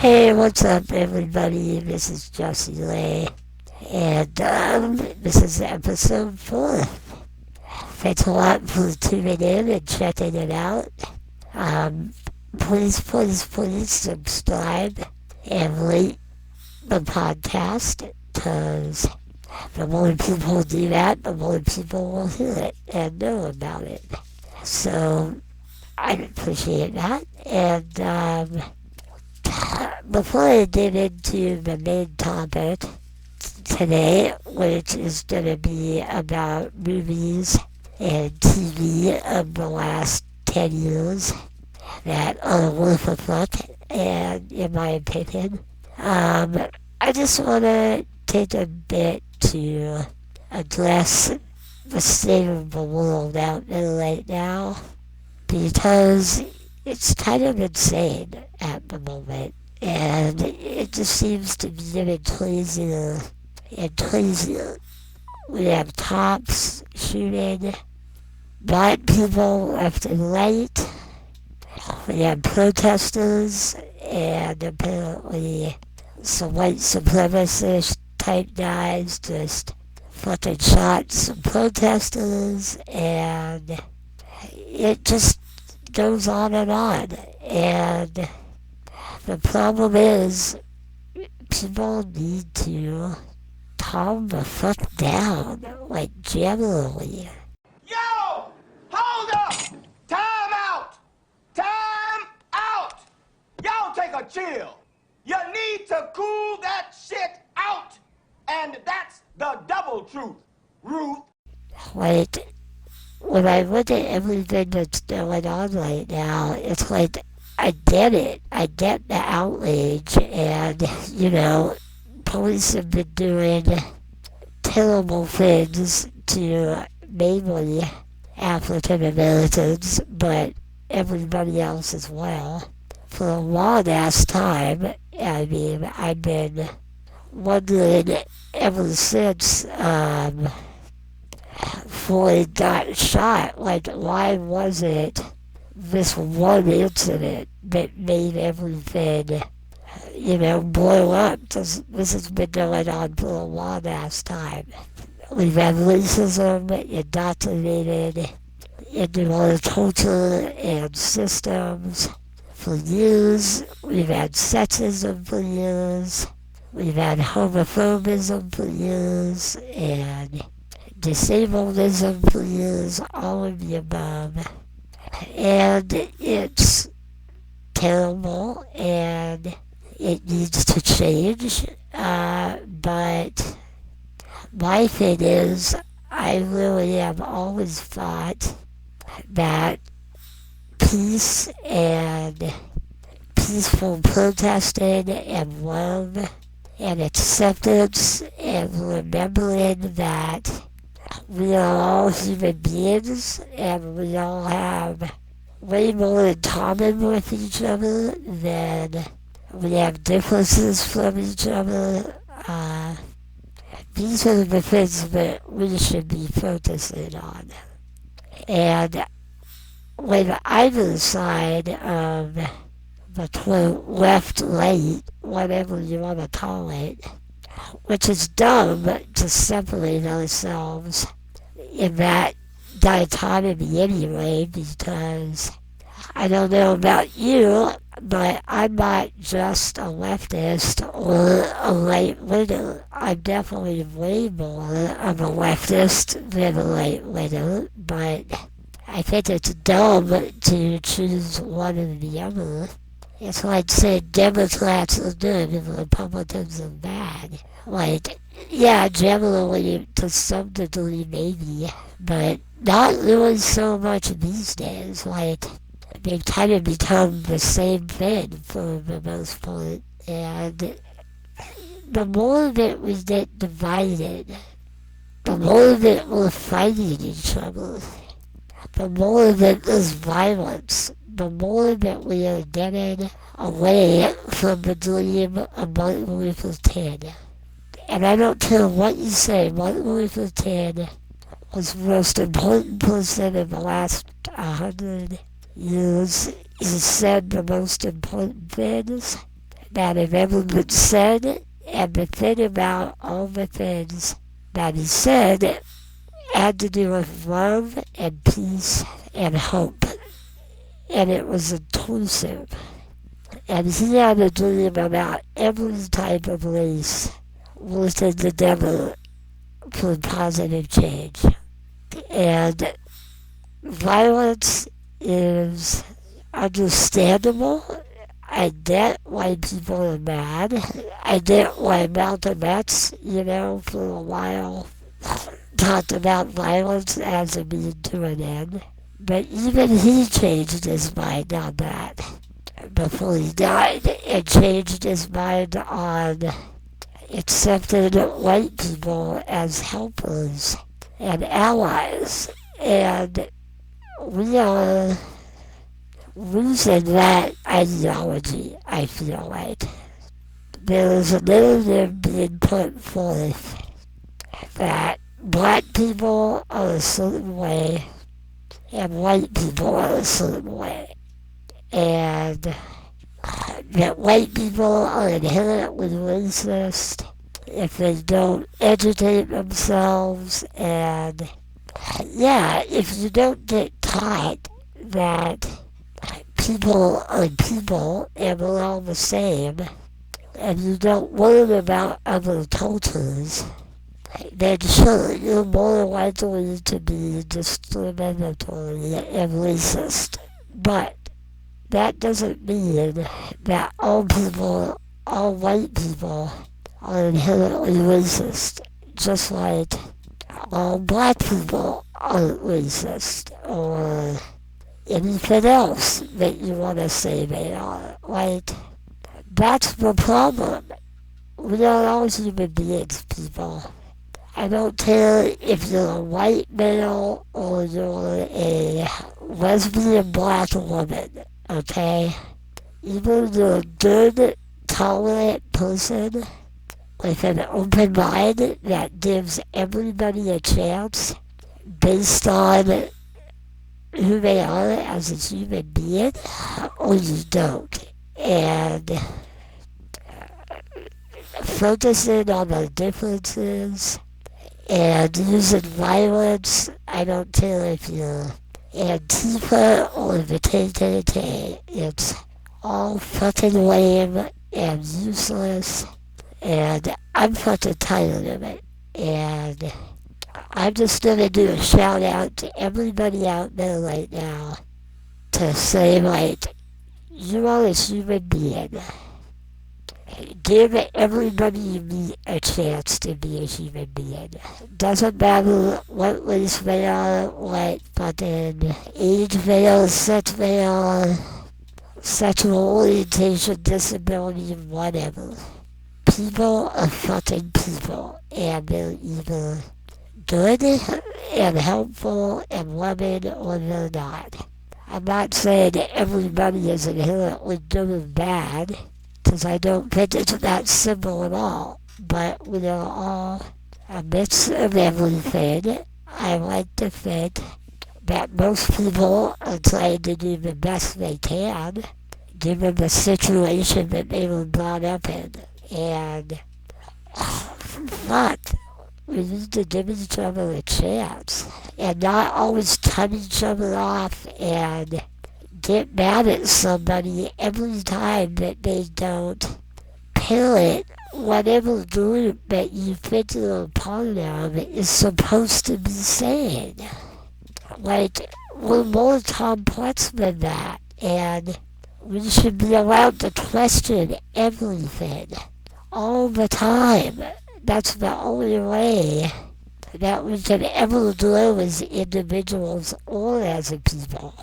Hey, what's up, everybody? This is Jesse Lay, and this is episode 4. Thanks a lot for tuning in and checking it out. Um, please subscribe and rate the podcast, because the more people do that, the more people will hear it and know about it. So, I appreciate that, and before I get into the main topic today, which is going to be about movies and TV of the last 10 years that are worth a look, and in my opinion, I just want to take a bit to address the state of the world out there right now, because it's kind of insane at the moment, and it just seems to be getting crazier and crazier. We have cops shooting black people left and right. We have protesters, and apparently some white supremacist type guys just fucking shot some protesters, and it just goes on and on. And the problem is, people need to calm the fuck down, like generally. Yo! Hold up! Time out! Time out! Y'all take a chill. You need to cool that shit out. And that's the double truth, Ruth. Like, when I look at everything that's going on right now, it's like, I get it. I get the outrage, and, police have been doing terrible things to mainly African Americans, but everybody else as well. For a long ass time, I mean, I've been wondering ever since, Floyd got shot, like, why was it this one incident that made everything, blow up? This has been going on for a long ass time. We've had racism indoctrinated into our culture and systems for years. We've had sexism for years. We've had homophobism for years, and disabledism for years, all of the above. And it's terrible, and it needs to change, but my thing is, I really have always thought that peace and peaceful protesting and love and acceptance and remembering that we are all human beings, and we all have way more in common with each other than we have differences from each other. These are the things that we should be focusing on. And when either side of the quote left, right, whatever you want to call it, which is dumb to separate ourselves in that dichotomy anyway, because I don't know about you, but I'm not just a leftist or a right-winger. I'm definitely way more of a leftist than a right-winger, but I think it's dumb to choose one or the other. It's like saying Democrats are good and Republicans are bad. Like, yeah, generally, to some degree, maybe, but not really so much these days. Like, they kind of become the same thing for the most part. And the more that we get divided, the more that we're fighting each other, the more that there's violence, the more that we are getting away from the dream of Martin Luther King. And I don't care what you say, Martin Luther King was the most important person in the last 100 years. He said the most important things that have ever been said, and the thing about all the things that he said had to do with love and peace and hope. And it was inclusive. And he had a dream about every type of race working together for positive change. And violence is understandable. I get why people are mad. I get why Malcolm X, for a while talked about violence as a means to an end. But even he changed his mind on that before he died, and changed his mind on accepting white people as helpers and allies. And we are losing that ideology, I feel like. There is a narrative being put forth that black people are a certain way and white people are a certain way. And that white people are inherently racist if they don't educate themselves. And yeah, if you don't get taught that people are people and we're all the same, and you don't learn about other cultures, then sure, you're more likely to be discriminatory and racist. But that doesn't mean that all white people, are inherently racist, just like all black people aren't racist, or anything else that you want to say they are. Like, that's the problem. We are all human beings, people. I don't care if you're a white male or you're a lesbian black woman, okay? Either you're a good, tolerant person with an open mind that gives everybody a chance based on who they are as a human being, or you don't. And focusing on the differences and using violence, I don't care if you're Antifa or the KKK, it's all fucking lame and useless, and I'm fucking tired of it. And I'm just gonna do a shout out to everybody out there right now to say, like, you are a human being. Give everybody you meet a chance to be a human being. Doesn't matter what race they are, what fucking age they are, sex they are, sexual orientation, disability, whatever. People are fucking people, and they're either good and helpful and loving, or they're not. I'm not saying that everybody is inherently good and bad, because I don't think it's that simple at all. But we are all a mix of everything. I like to think that most people are trying to do the best they can, given the situation that they were brought up in. And, fuck, we need to give each other a chance, and not always cut each other off and get mad at somebody every time that they don't parrot whatever group that you think you're a part of is supposed to be saying. Like, we're more complex than that, and we should be allowed to question everything all the time. That's the only way that we can ever grow as individuals or as a people.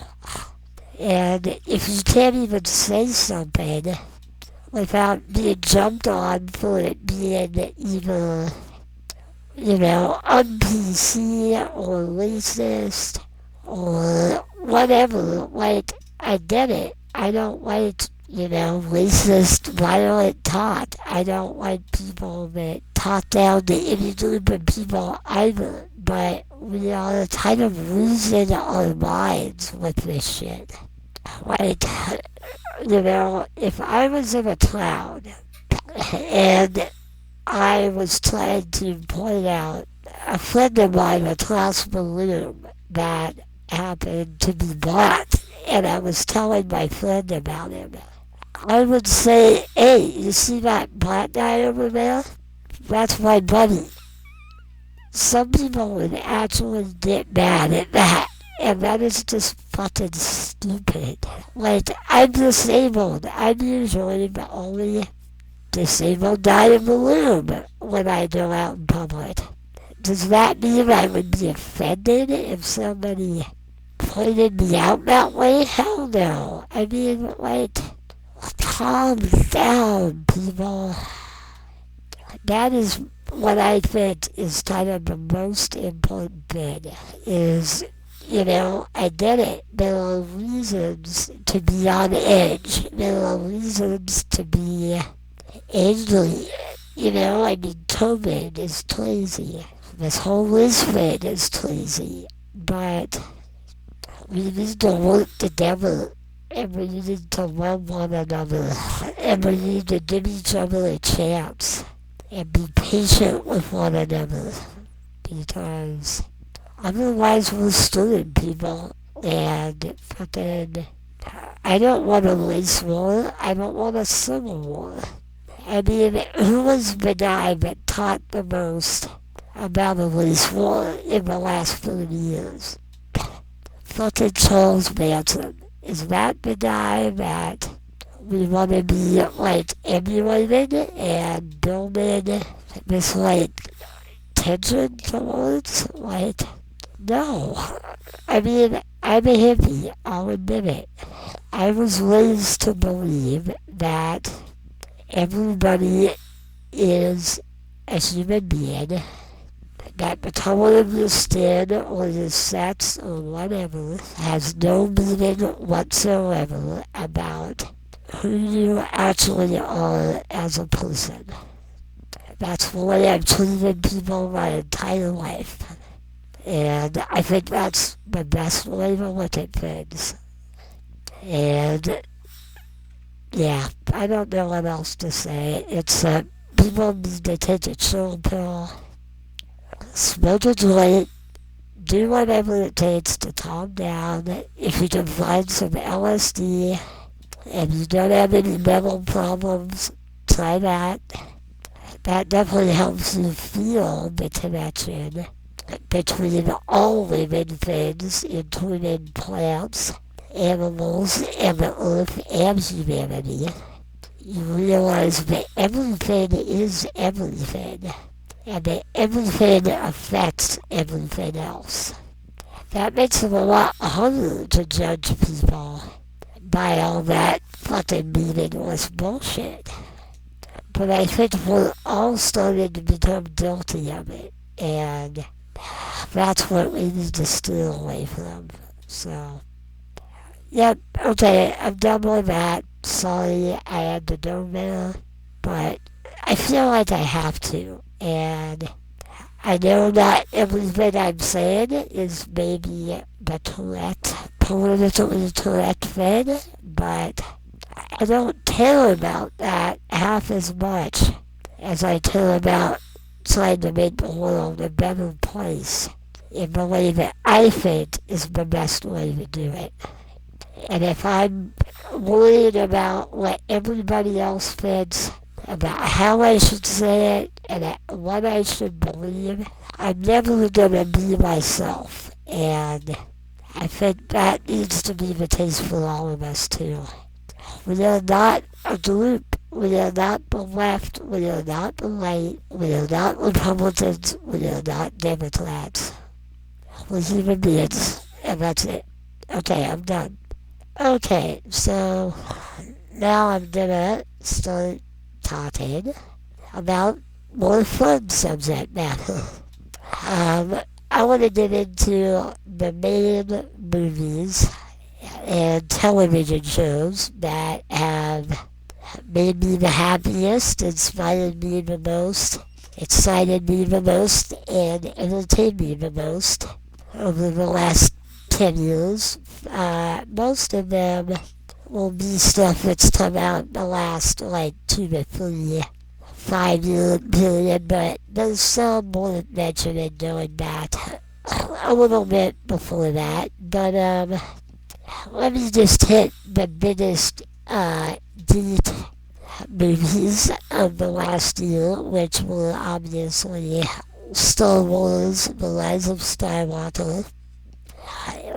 And if you can't even say something without being jumped on for it being either, un-PC or racist or whatever, like, I get it. I don't like, racist, violent talk. I don't like people that talk down to any group of people either. But we are kind of losing our minds with this shit. Like, if I was in a cloud and I was trying to point out a friend of mine across the room that happened to be black, and I was telling my friend about him, I would say, hey, you see that black guy over there? That's my buddy. Some people would actually get mad at that. And that is just fucking stupid. Like, I'm disabled. I'm usually the only disabled guy in the room when I go out in public. Does that mean I would be offended if somebody pointed me out that way? Hell no. I mean, like, calm down, people. That is what I think is kind of the most important thing is, I get it. There are reasons to be on edge. There are reasons to be angry. I mean, COVID is crazy. This whole Liz thing is crazy. But we need to work together. And we need to love one another. And we need to give each other a chance. And be patient with one another. Because otherwise we're screwing people. And fucking... I don't want a race war. I don't want a civil war. I mean, who was the guy that taught the most about a race war in the last 30 years? Fucking Charles Manson. Is that the guy that we want to be, like, emulated and building this, like, tension towards? Like, no. I mean, I'm a hippie, I'll admit it. I was raised to believe that everybody is a human being, that the color of your skin or your sex or whatever has no meaning whatsoever about who you actually are as a person. That's the way I've treated people my entire life. And I think that's the best way to look at things. And yeah, I don't know what else to say. It's people need to take a chill pill, smoke a joint, do whatever it takes to calm down. If you can find some LSD and you don't have any mental problems, try that. That definitely helps you feel the connection between all living things, including plants, animals, and the earth and humanity. You realize that everything is everything, and that everything affects everything else. That makes it a lot harder to judge people by all that fucking meaningless bullshit. But I think we're all starting to become guilty of it, and that's what we need to steer away from. So, yep, okay, I'm done with that. Sorry I had to go there, but I feel like I have to, and I know not everything I'm saying is maybe the correct, politically correct thing, but I don't care about that half as much as I care about trying to make the world a better place in the way that I think is the best way to do it. And if I'm worried about what everybody else thinks, about how I should say it, and what I should believe, I'm never gonna be myself. And I think that needs to be the case for all of us too. We are not a group. We are not the left. We are not the right. We are not Republicans. We are not Democrats. We're human beings. And that's it. Okay, I'm done. Okay, so now I'm gonna start talking about more fun subject matter. I want to get into the main movies and television shows that have made me the happiest, inspired me the most, excited me the most, and entertained me the most over the last 10 years. Most of them will be stuff that's come out in the last like 2 to 3 5 year period, but there's some more mentioned going back a little bit before that. But let me just hit the biggest deep movies of the last year, which were obviously Star Wars, The Rise of Skywalker.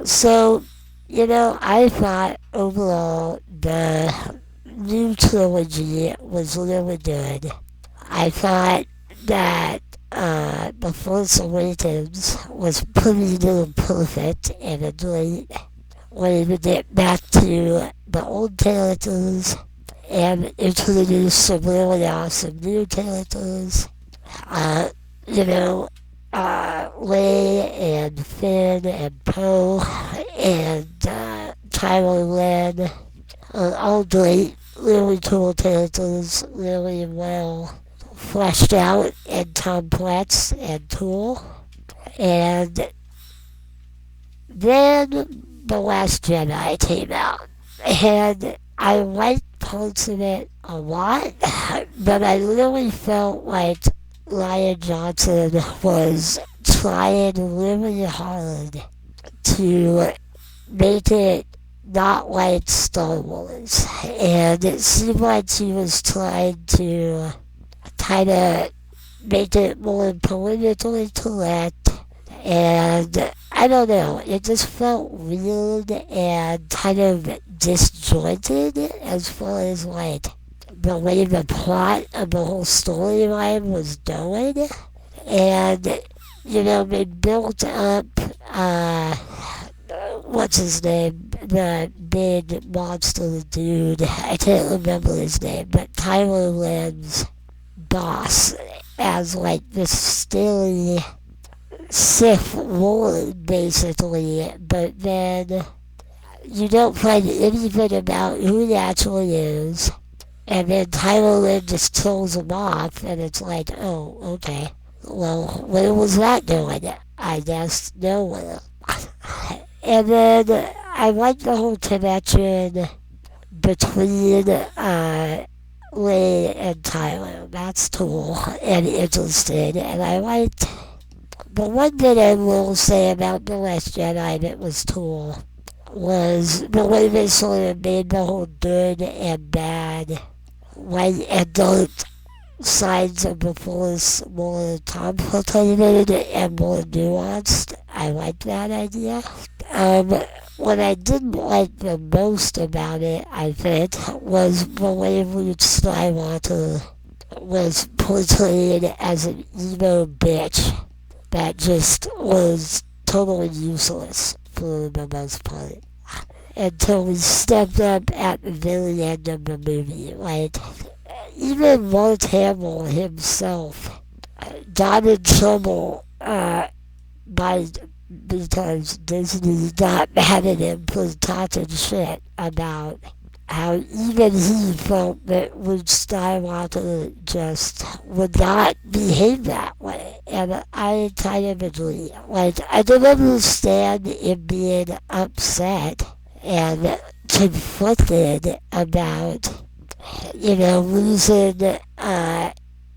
So, I thought overall the new trilogy was really good. I thought that The Force Awakens was pretty damn perfect and a great way to get back to the old characters and introduce some really awesome new characters. Uh, you know, Ray and Finn and Poe and Kylo Ren are all great, really cool characters, really well fleshed out and complex and cool. And then The Last Jedi came out, and I liked parts of it a lot, but I really felt like Ryan Johnson was trying really hard to make it not like Star Wars. And it seemed like he was trying to kind of make it more politically correct. And I don't know, it just felt weird and kind of disjointed as far as like the way the plot of the whole storyline was going. And, they built up, what's his name? The big monster dude. I can't remember his name, but Kylo Ren's boss as like this scary Sith Lord, basically. But then you don't find anything about who he actually is. And then Kylo Ren just kills him off, and it's like, oh, okay. Well, where was that going? I guess nowhere. And then I like the whole connection between Ray and Kylo. That's cool and interesting. And I liked the one thing I will say about The Last Jedi that was cool was the way they sort of made the whole good and bad, white and dark sides of the Force more complicated and more nuanced. I like that idea. What I didn't like the most about it, I think, was the way Luke Skywalker was portrayed as an emo bitch that just was totally useless for the most part. Until we stepped up at the very end of the movie. Like, even Mark Hamill himself got in trouble because Disney got mad at him for talking shit about how even he felt that Luke Skywalker just would not behave that way. And I kind of agree. Like, I don't understand him being upset and conflicted about, losing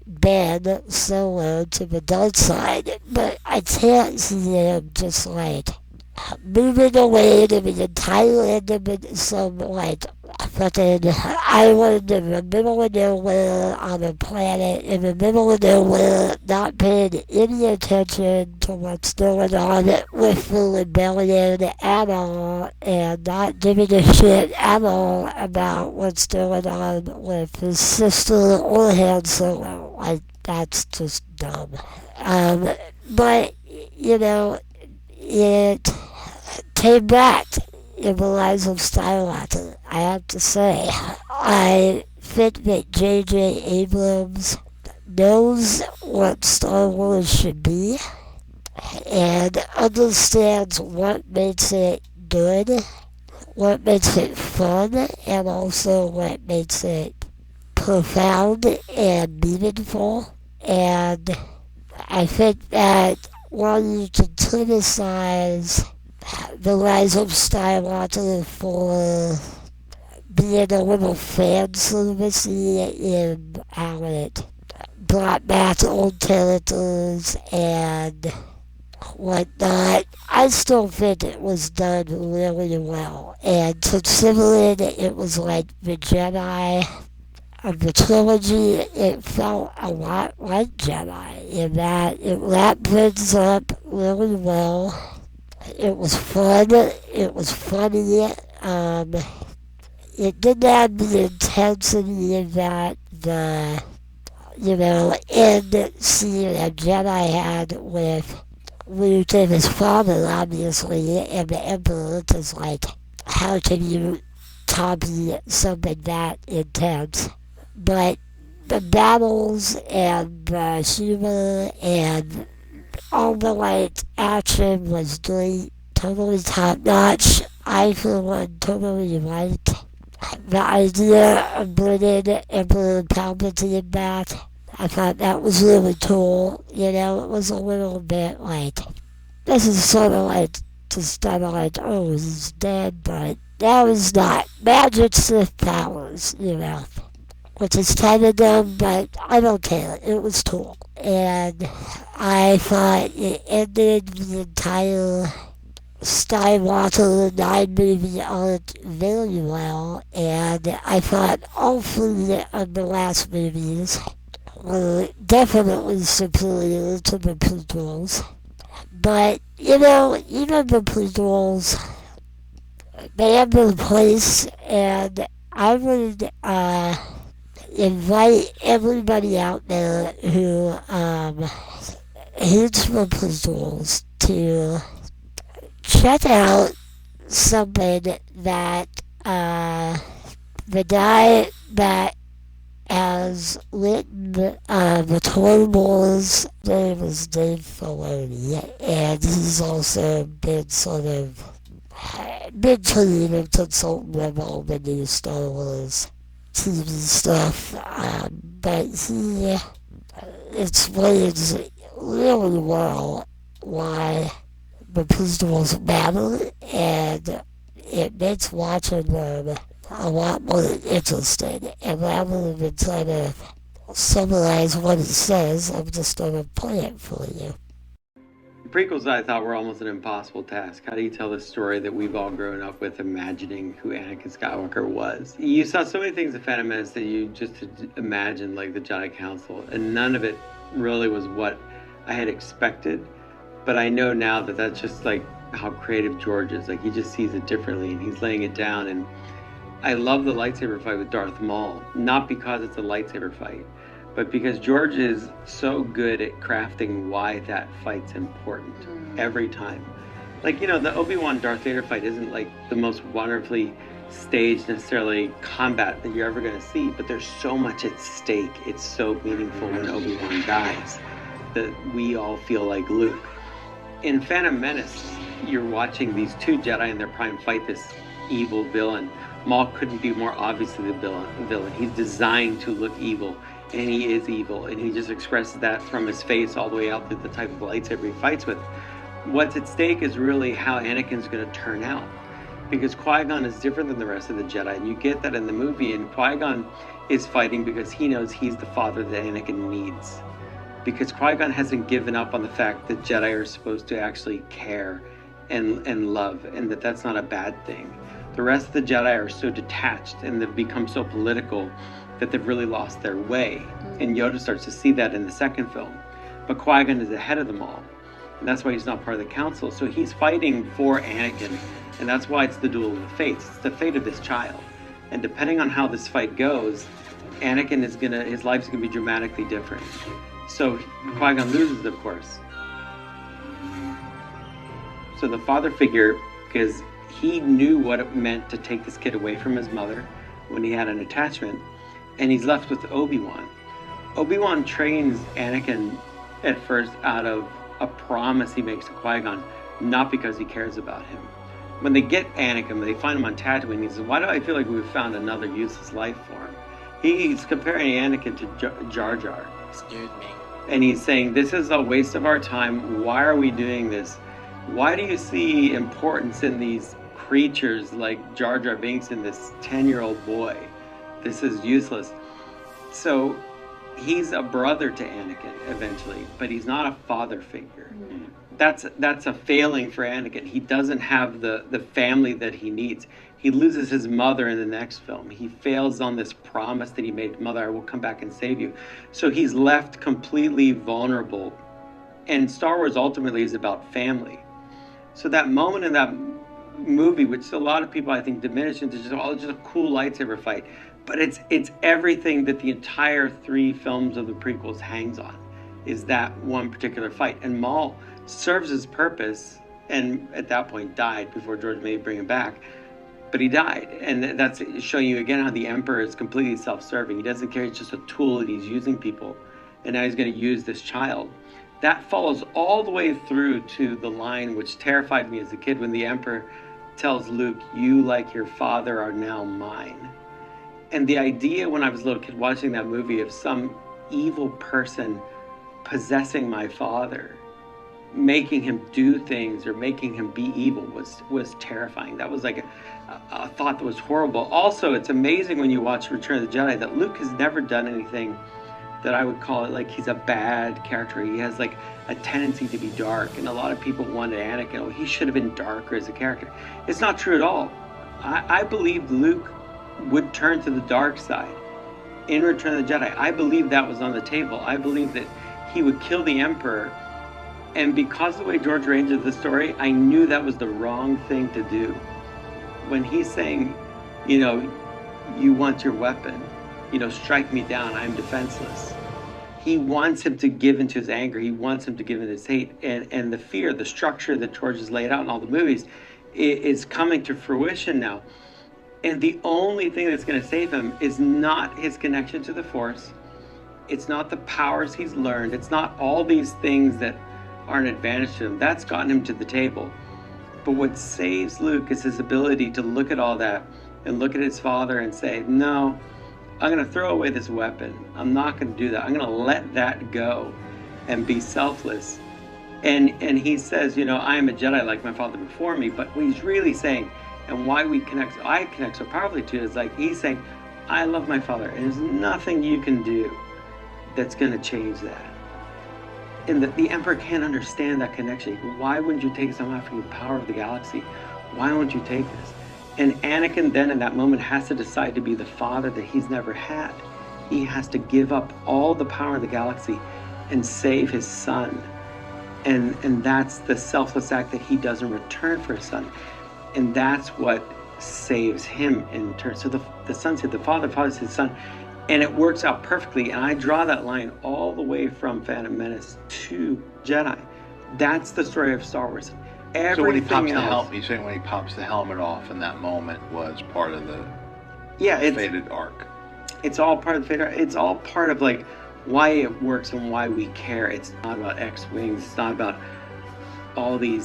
Ben Solo to the dark side, but I can't see him just like moving away to the entire end of some like fucking island in the middle of nowhere on a planet in the middle of nowhere, not paying any attention to what's going on with the rebellion at all, and not giving a shit at all about what's going on with his sister or Han Solo. Like, that's just dumb. But, it came back in The Rise of Skywalker, I have to say. I think that J.J. Abrams knows what Star Wars should be and understands what makes it good, what makes it fun, and also what makes it profound and meaningful. And I think that while you can criticize the rise of Skywalker for being a little fan servicey in how it brought back old characters and whatnot. I still think it was done really well. And considering it was like the Jedi of the trilogy, it felt a lot like Jedi in that it wrapped things up really well. It was fun. It was funny. It didn't have the intensity that the end scene that Jedi had with Luke and his father, obviously, and the Emperor, because, like, how can you copy something that intense? But the battles and the humor and all the, like, action was great, totally top notch. I, for one, totally liked the idea of bringing Emperor Palpatine back. I thought that was really cool. It was a little bit like, this is sort of like, just kind of like, oh, he's dead, but that was not. Magic Sith powers, which is kind of dumb, but I don't care. It was cool. And I thought it ended the entire Skywalker 9-movie arc very well, and I thought all three of the last movies were definitely superior to the prequels. But, even the prequels, they have their place, and I would invite everybody out there who hates the prequels to check out something that the guy that has written the Clone Wars, name is Dave Filoni, and he's also been sort of been creative consultant of all the new Star Wars TV stuff, but he explains really well why the prequels matter, and it makes watching them a lot more interesting. And rather than trying to summarize what he says, I'm just going to play it for you. The prequels I thought were almost an impossible task. How do you tell the story that we've all grown up with imagining who Anakin Skywalker was? You saw so many things in Phantom Menace that you just imagined, like the Jedi Council, and none of it really was what I had expected. But I know now that that's just like how creative George is. Like, he just sees it differently and he's laying it down. And I love the lightsaber fight with Darth Maul, not because it's a lightsaber fight, but because George is so good at crafting why that fight's important every time. Like, the Obi-Wan Darth Vader fight isn't like the most wonderfully staged necessarily combat that you're ever going to see, but there's so much at stake. It's so meaningful when Obi-Wan dies that we all feel like Luke. In Phantom Menace, you're watching these two Jedi in their prime fight this evil villain. Maul couldn't be more obviously the villain. He's designed to look evil, and he is evil, and he just expresses that from his face all the way out through the type of lightsaber he fights with. What's at stake is really how Anakin's going to turn out, because Qui-Gon is different than the rest of the Jedi, and you get that in the movie, and Qui-Gon is fighting because he knows he's the father that Anakin needs. Because Qui-Gon hasn't given up on the fact that Jedi are supposed to actually care and love, and that that's not a bad thing. The rest of the Jedi are so detached and they've become so political that they've really lost their way. And Yoda starts to see that in the second film. But Qui-Gon is ahead of them all. And that's why he's not part of the council. So he's fighting for Anakin. And that's why it's the duel of the fates. It's the fate of this child. And depending on how this fight goes, Anakin his life's gonna be dramatically different. So Qui-Gon loses, of course. So the father figure, because he knew what it meant to take this kid away from his mother when he had an attachment, and he's left with Obi-Wan. Obi-Wan trains Anakin at first out of a promise he makes to Qui-Gon, not because he cares about him. When they get Anakin, they find him on Tatooine, he says, why do I feel like we've found another useless life form? He's comparing Anakin to Jar Jar. Excuse me. And he's saying, this is a waste of our time. Why are we doing this? Why do you see importance in these creatures like Jar Jar Binks and this 10-year-old boy? This is useless. So he's a brother to Anakin eventually, but he's not a father figure. That's a failing for Anakin. He doesn't have the family that he needs. He loses his mother in the next film. He fails on this promise that he made, "Mother, I will come back and save you." So he's left completely vulnerable. And Star Wars ultimately is about family. So that moment in that movie, which a lot of people I think diminish into just, oh, just a cool lightsaber fight, but it's everything that the entire 3 films of the prequels hangs on, is that one particular fight. And Maul serves his purpose, and at that point died before George may bring him back, but he died. And that's showing you again how the Emperor is completely self-serving. He doesn't care, it's just a tool that he's using people, and now he's going to use this child. That follows all the way through to the line which terrified me as a kid when the Emperor tells Luke, "You, like your father, are now mine." And the idea when I was a little kid watching that movie of some evil person possessing my father, making him do things or making him be evil was terrifying. That was like a thought that was horrible. Also, it's amazing when you watch Return of the Jedi that Luke has never done anything that I would call it like he's a bad character. He has like a tendency to be dark, and a lot of people wanted Anakin, oh, he should have been darker as a character. It's not true at all. I believed Luke would turn to the dark side in Return of the Jedi. I believe that was on the table. I believe that he would kill the Emperor, and because of the way George arranged the story, I knew that was the wrong thing to do. When he's saying, you want your weapon, strike me down, I'm defenseless. He wants him to give into his anger. He wants him to give into his hate. And the fear, the structure that George has laid out in all the movies is coming to fruition now. And the only thing that's going to save him is not his connection to the Force. It's not the powers he's learned. It's not all these things that are an advantage to him. That's gotten him to the table. But what saves Luke is his ability to look at all that and look at his father and say, no, I'm going to throw away this weapon. I'm not going to do that. I'm going to let that go and be selfless. And he says, I am a Jedi like my father before me. But what he's really saying, and why I connect so powerfully to it, is like he's saying, I love my father, and there's nothing you can do that's going to change that. And the Emperor can't understand that connection. Why wouldn't you take somehow from the power of the galaxy? Why won't you take this? And Anakin then in that moment has to decide to be the father that he's never had. He has to give up all the power of the galaxy and save his son. And that's the selfless act that he does in return for his son. And that's what saves him in turn. So the son said the father said the son. And it works out perfectly. And I draw that line all the way from Phantom Menace to Jedi. That's the story of Star Wars. So when he pops the helmet, you're saying when he pops the helmet off in that moment was part of the fated arc. It's all part of the fated arc. It's all part of like why it works and why we care. It's not about X-Wings. It's not about all the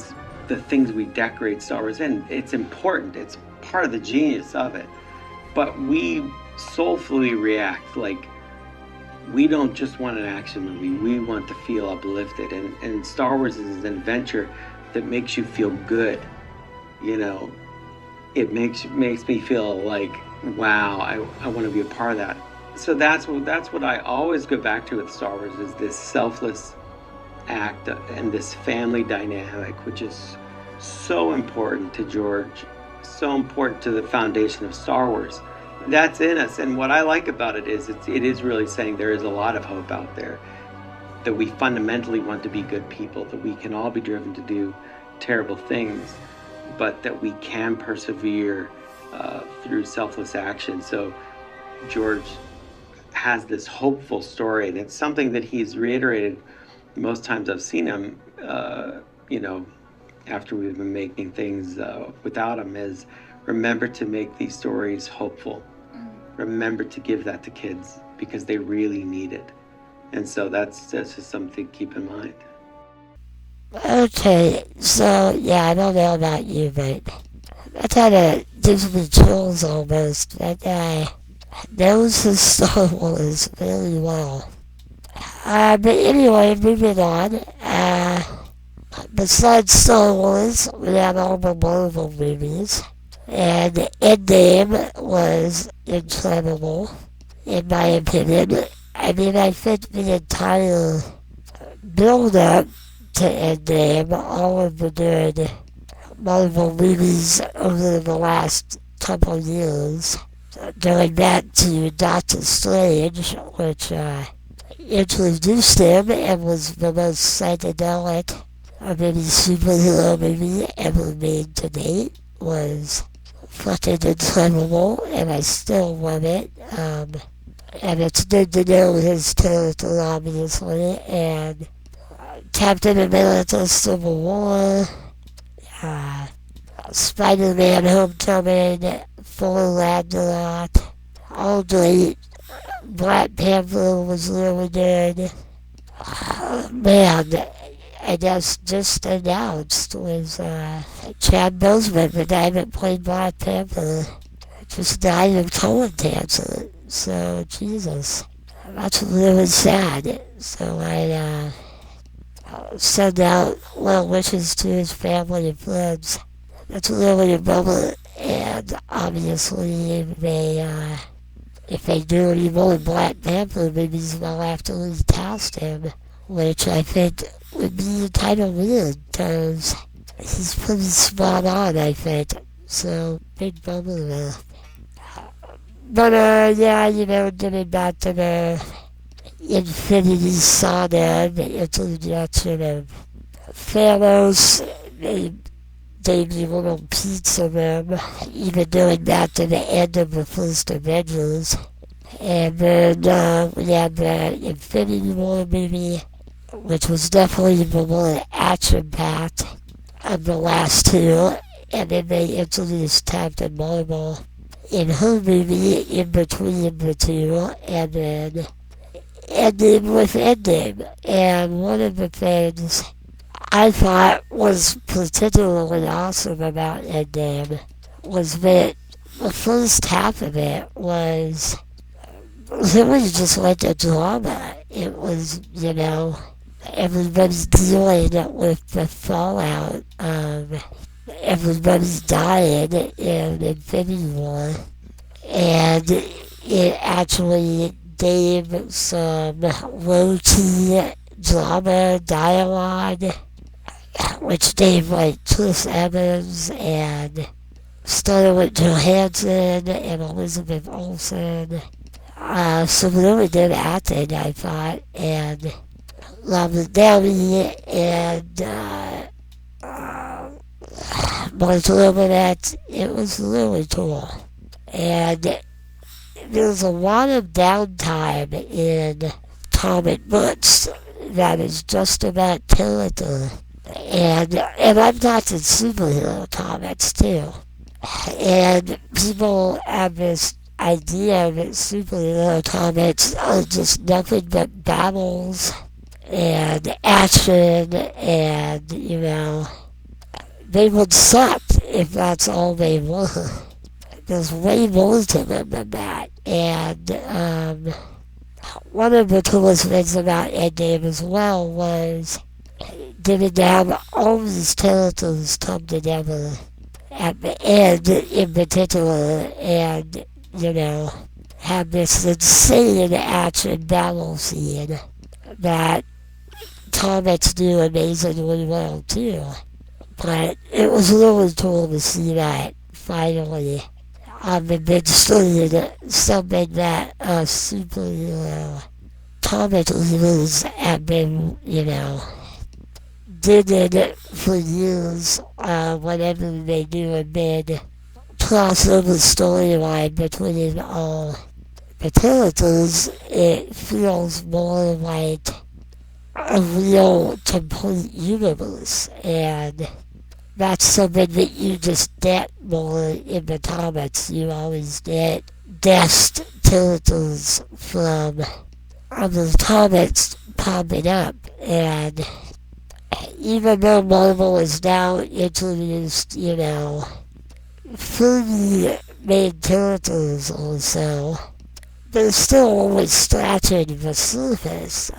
things we decorate Star Wars in. It's important. It's part of the genius of it. But we soulfully react like we don't just want an action movie. We want to feel uplifted. And Star Wars is an adventure that makes you feel good. It makes me feel like, wow, I want to be a part of that. So that's what I always go back to with Star Wars, is this selfless act and this family dynamic, which is so important to George, so important to the foundation of Star Wars. That's in us, and what I like about it is it is really saying there is a lot of hope out there, that we fundamentally want to be good people, that we can all be driven to do terrible things, but that we can persevere through selfless action. So George has this hopeful story, and it's something that he's reiterated most times I've seen him, after we've been making things without him, is remember to make these stories hopeful. Remember to give that to kids because they really need it. And so that's just something to keep in mind. Okay, so yeah, I don't know about you, but that kind of gives me chills almost. That guy knows his Star Wars very well. But anyway, moving on. Besides Star Wars, we had all the Marvel movies. And Endgame was incredible, in my opinion. I mean, I think the entire build-up to Endgame, all of the good Marvel movies over the last couple years, going back to Doctor Strange, which introduced him and was the most psychedelic of any superhero movie ever made to date, was fucking incredible, and I still love it. And it's good to know his character, obviously, and Captain America Civil War, uh, Spider-Man Homecoming, Thor Ragnarok, all great. Black Panther was really good. Man, I guess just announced was Chad Boseman, the guy that played Black Panther, just died of colon cancer. So, Jesus, that's really sad. So I send out well wishes to his family and friends. That's really a bummer, and obviously if they do any more Black Panther movies, they'll have to recast him, which I think would be kind of weird, because he's pretty spot on, I think. So, big bummer there. But, yeah, getting back to the Infinity Saga, the introduction of Thanos, they gave me little peeks of them, even going back to the end of the first Avengers. And then we had the Infinity War movie, which was definitely the more action-packed of the last two. And then they introduced Captain Marvel in her movie in between the two, and then ended with Endgame. And one of the things I thought was particularly awesome about Endgame was that the first half of it was really just like a drama. It was, everybody's dealing with the fallout of everybody's dying in Infinity War. And it actually gave some low-key drama dialogue, which gave like Chris Evans and Scarlett Johansson and Elizabeth Olsen some really good acting, I thought, and Robert Downey and Mark Ruffalo. It was really cool. And there's a lot of downtime in comic books that is just about character. And I'm talking superhero comics too. And people have this idea that superhero comics are just nothing but battles and action and, they would suck if that's all they were. There's way more to them than that. And one of the coolest things about Endgame as well was getting to have all these characters come together at the end in particular and, have this insane action battle scene that comics do amazingly well too. But it was really cool to see that finally on the big screen, something that superhero comic readers have been, digging for years whenever they do a big crossover storyline between all the characters. It feels more like a real complete universe, and that's something that you just get more in the comics. You always get guest characters from other comics popping up, and even though Marvel is now introduced, 30 main characters or so, they're still only scratching the surface.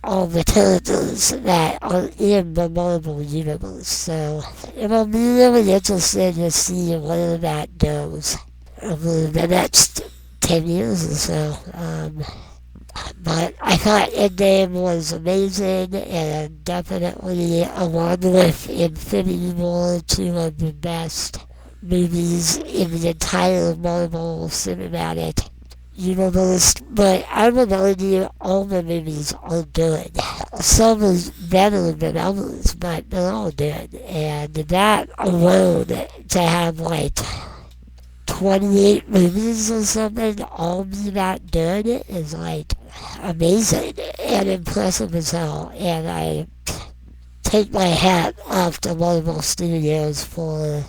all the characters that are in the Marvel Universe. So it'll be really interesting to see where that goes over the next 10 years or so. But I thought Endgame was amazing and definitely, along with Infinity War, two of the best movies in the entire Marvel Cinematic Universe. But I would argue all the movies are good. Some is better than others, but they're all good. And that alone, to have like 28 movies or something all be that good is like amazing and impressive as hell. And I take my hat off to Marvel Studios for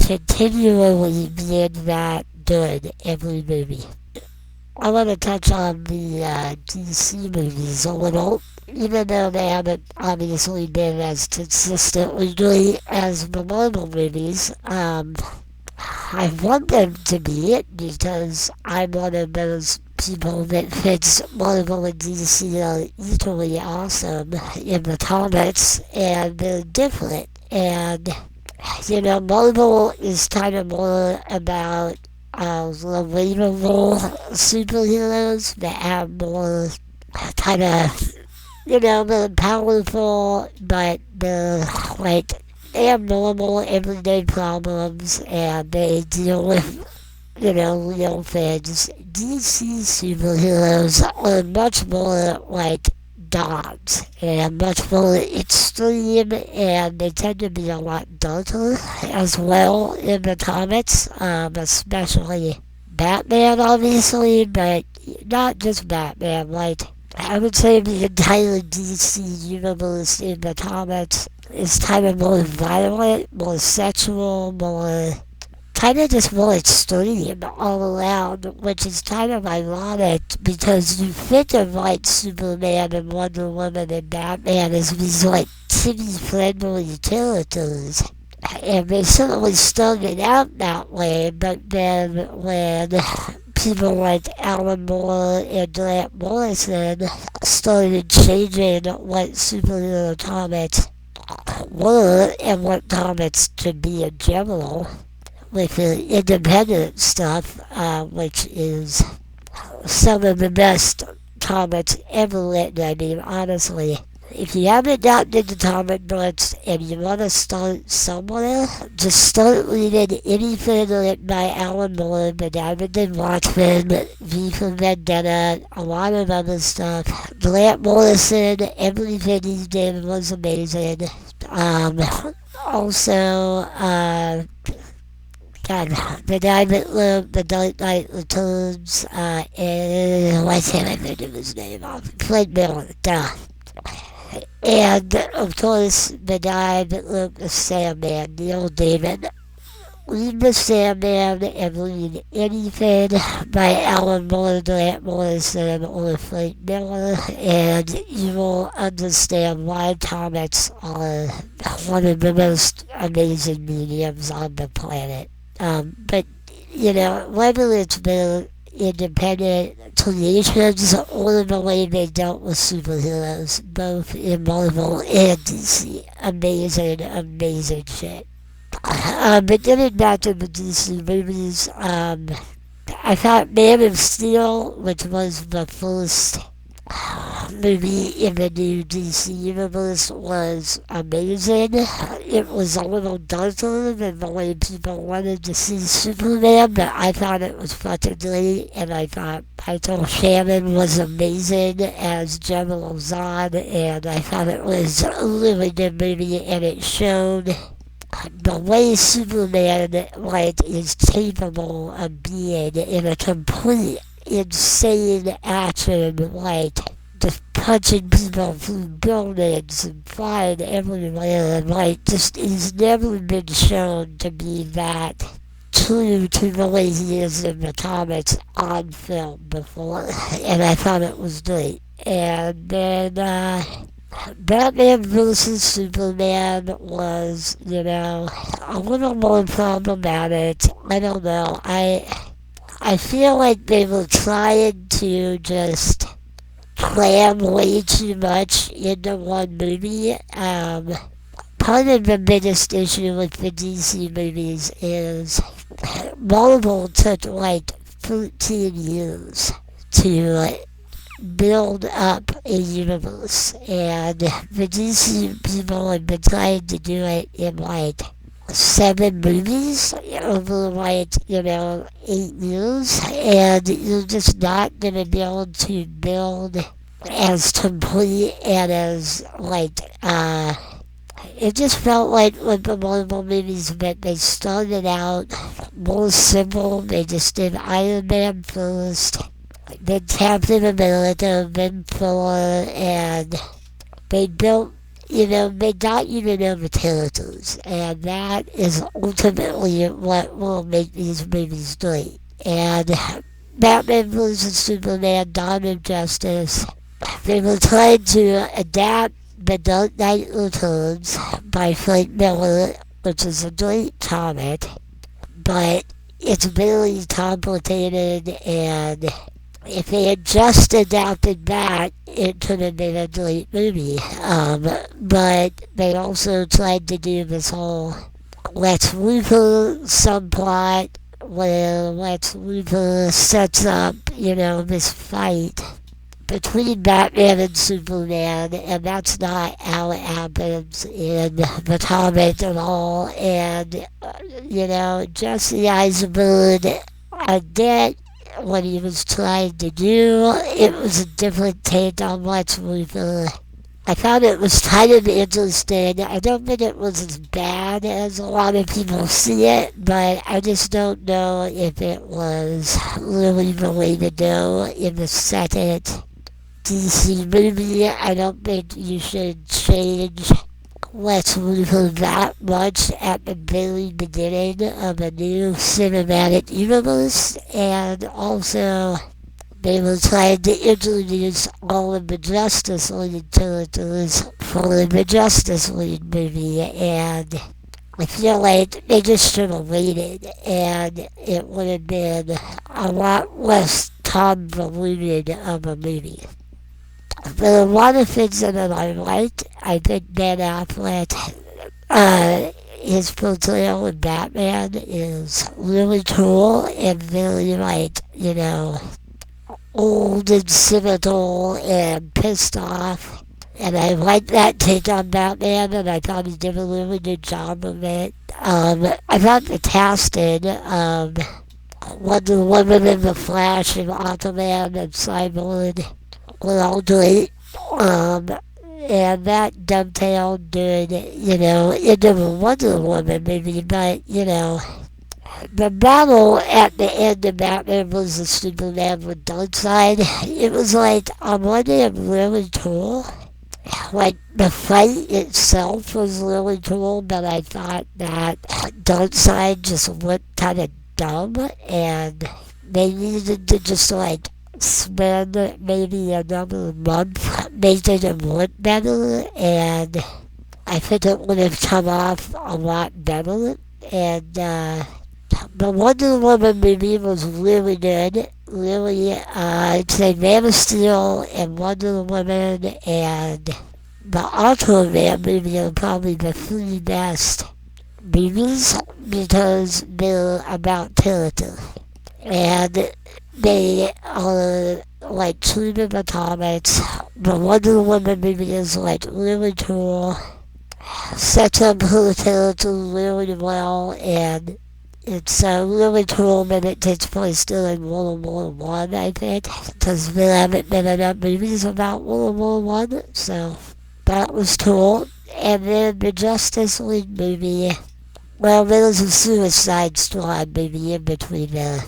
continually being that good every movie. I want to touch on the DC movies a little, even though they haven't obviously been as consistently great as the Marvel movies. I want them to be it because I'm one of those people that thinks Marvel and DC are equally awesome in the comics, and they're different. And, Marvel is kind of more about relatable superheroes that have more kind of, they're powerful, but they're like, they have normal everyday problems and they deal with, real things. DC superheroes are much more like dogs and much more extreme, and they tend to be a lot darker as well in the comics, especially Batman, obviously, but not just Batman. Like, I would say the entire DC universe in the comics is kind of more violent, more sexual, more kind of just more extreme all around, which is kind of ironic because you think of like Superman and Wonder Woman and Batman as these like kitty-friendly characters. And they certainly started out that way, but then when people like Alan Moore and Grant Morrison started changing what superhero comics were and what comics could be in general, with the independent stuff, which is some of the best comics ever written. I mean, honestly, if you haven't gotten into comic books and you want to start somewhere, just start reading anything written by Alan Moore, The Diamond and Watchmen, V for Vendetta, a lot of other stuff. Grant Morrison, everything he did was amazing. Also, God, The Diamond Loop, The Dark Knight Returns, and why can't I think of his name off? Frank Miller, duh. And, of course, The Diamond Loop, The Sandman, Neil Gaiman. Read The Sandman and read anything by Alan Moore, Grant Morrison, or Frank Miller, and you will understand why comics are one of the most amazing mediums on the planet. But, whether it's their independent creations or the way they dealt with superheroes, both in Marvel and DC, amazing shit. But getting back to the DC movies, I thought Man of Steel, which was the first movie in the new DC universe, was amazing. It was a little darker than the way people wanted to see Superman, but I thought it was fucking great, and I thought Michael Shannon was amazing as General Zod, and I thought it was a really good movie, and it showed the way Superman is capable of being in a complete insane action, just punching people through buildings and flying everywhere, and just he's never been shown to be that true to the way he is in the comics on film before, and I thought it was great. And then Batman vs. Superman was, a little more problematic. I don't know. I feel like they were trying to just cram way too much into one movie. Part of the biggest issue with the DC movies is Marvel took like 13 years to build up a universe, and the DC people have been trying to do it in like 7 movies over like 8 years, and you're just not gonna be able to build as complete and as like it just felt like with the Marvel movies that they started out more simple. They just did Iron Man first, then Captain America, then Thor, and they built, they got you to know the characters, and that is ultimately what will make these movies great. And Batman vs. Superman, Dawn of Justice, they were trying to adapt The Dark Knight Returns by Frank Miller, which is a great comic, but it's very complicated, and if they had just adapted that, it could have been a great movie. But they also tried to do this whole Lex Luthor subplot where Lex Luthor sets up, this fight between Batman and Superman, and that's not how it happens in the comic at all. And, Jesse Eisenberg, I get what he was trying to do. It was a different take on Lex Luthor. I found it was kind of interesting. I don't think it was as bad as a lot of people see it, but I just don't know if it was really the way to go in the second DC movie. I don't think you should change Lex Luthor that much at the very beginning of a new cinematic universe, and also they were trying to introduce all of the Justice League characters for the Justice League movie, and I feel like they just should have waited, and it would have been a lot less convoluted of a movie. There are a lot of things that I liked. I think Ben Affleck, his portrayal of Batman is really cool and very, old and cynical and pissed off. And I like that take on Batman, and I thought he did a really good job of it. I thought the casting of Wonder Woman and the Flash and Aquaman and Cyborg were all great. And that dovetailed good, into the Wonder Woman movie, but, the battle at the end of Batman vs. Superman with Darkseid, it was like, on one hand, really cool. Like, the fight itself was really cool, but I thought that Darkseid just looked kind of dumb, and they needed to just, spend maybe another month making him look better, and I think it would have come off a lot better. And the Wonder Woman movie was really good. Really, I'd say Man of Steel and Wonder Woman and the Aquaman movie are probably the three best movies because they're about character. And they are true to the comics. The Wonder Woman movie is really cool. Sets up her character really well, and it's really cool that it takes place during World War One, I think, because there haven't been enough movies about World War One, so that was cool. And then the Justice League movie, well, there was a Suicide Squad movie in between there.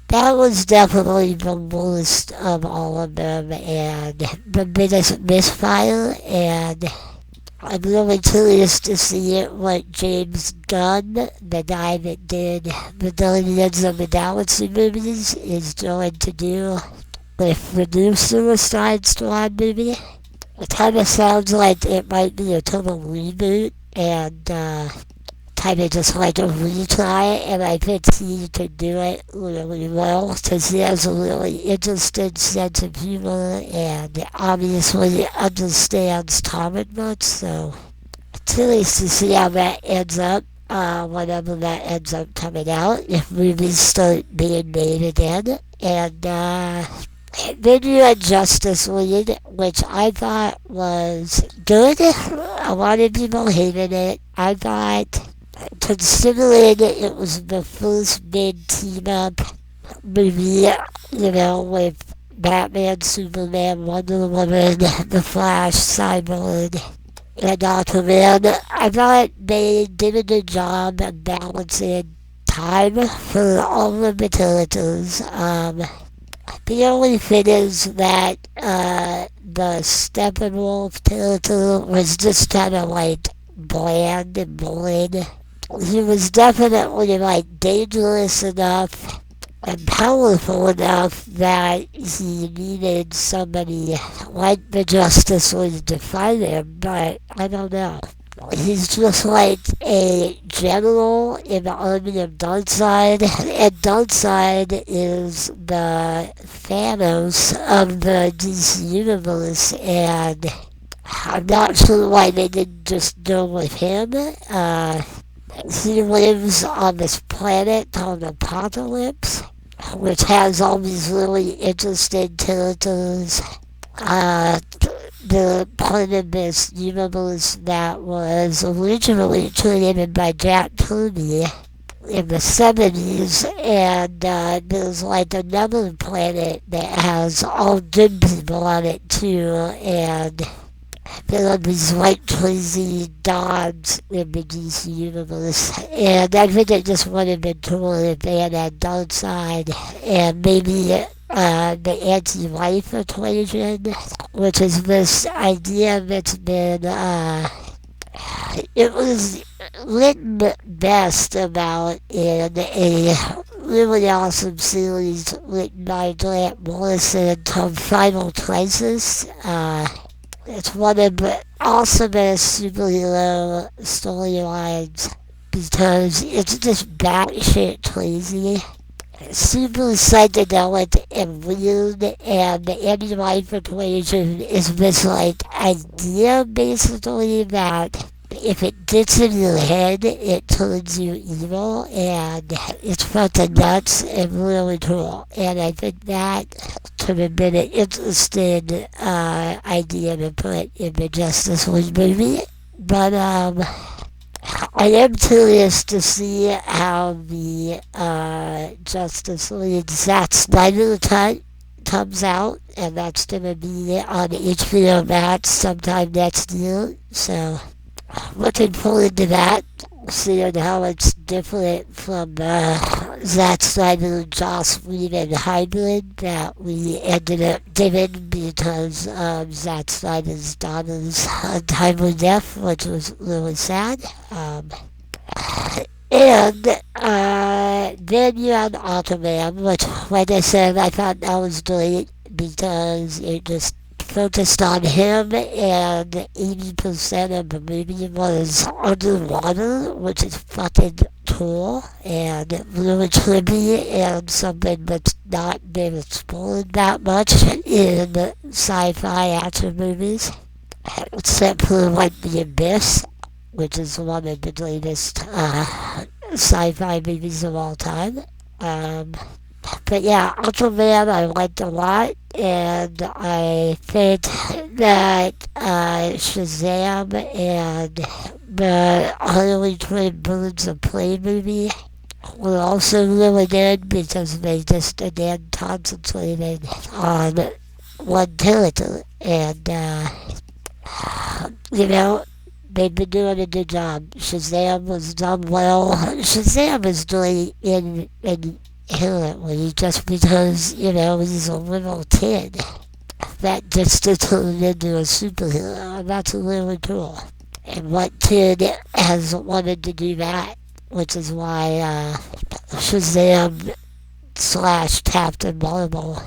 That was definitely the worst of all of them, and the biggest misfire, and I'm really curious to see what James Gunn, the guy that did the Guardians of the Galaxy movies, is going to do with the new Suicide Squad movie. It kind of sounds like it might be a total reboot, and kind of just like a retry, and I think he could do it really well because he has a really interesting sense of humor and obviously understands comic books, so curious to see how that ends up. Whenever that ends up coming out, if movies start being made again. And then you had Justice League, which I thought was good. A lot of people hated it. I thought, considering it was the first big team-up movie, with Batman, Superman, Wonder Woman, The Flash, Cyborg, and Aquaman, I thought they did a good job of balancing time for all of the characters. The only thing is that the Steppenwolf character was just kind of like bland and boring. He was definitely like dangerous enough and powerful enough that he needed somebody like the Justice League to fight him, but I don't know. He's just like a general in the army of Darkseid, and Darkseid is the Thanos of the DC Universe, and I'm not sure why they didn't just go with him. He lives on this planet called Apocalypse, which has all these really interesting characters. The part of this universe that was originally created by Jack Kirby in the 70s, and there's like another planet that has all good people on it too, and there are these like crazy dogs in the DC universe, and I think it just would have been cool if they had Darkseid and maybe the anti-life equation, which is this idea that's been, it was written best about in a really awesome series written by Grant Morrison called Final Crisis. It's one of the awesomest superhero storylines because it's just batshit crazy, super psychedelic and weird, and the anti-life equation is this like idea basically that if it gets in your head, it turns you evil, and it's fucking nuts and really cool. And I think that could have been an interesting idea to put in the Justice League movie. But I am curious to see how the Justice League Zack Snyder cut comes out, and that's going to be on HBO Max sometime next year. So, looking forward to that, seeing how it's different from Zack Snyder Joss Whedon hybrid that we ended up giving because of Zack Snyder's daughter's untimely death, which was really sad. And then you had Aquaman, which, like I said, I thought that was great because it just focused on him, and 80% of the movie was underwater, which is fucking cool and really trippy and something that's not been explored that much in sci-fi action movies, except for like The Abyss, which is one of the greatest sci-fi movies of all time. But yeah, Aquaman I liked a lot, and I think that Shazam and the Harley Quinn Birds of Prey movie were also really good because they just again concentrated on one character, and they've been doing a good job. Shazam was done well. Shazam is great inherently just because, he's a little kid that gets to turn into a superhero, and that's really cool. And what kid has wanted to do that? Which is why Shazam / Captain Marvel,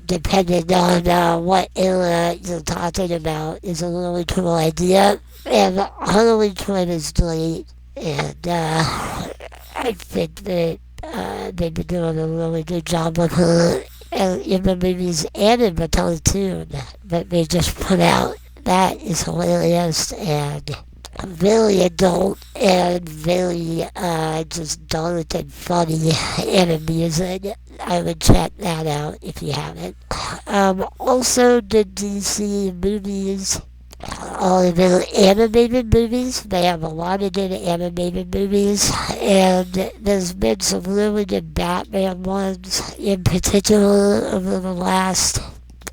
depending on what era you're talking about, is a really cool idea. And Harley Quinn is great. And I think that they've been doing a really good job with her in the movies and in the cartoon that they just put out. That is hilarious and very adult and very just dark and funny and amusing. I would check that out if you haven't. Also, the DC movies are their animated movies. They have a lot of good animated movies, and there's been some really good Batman ones in particular over the last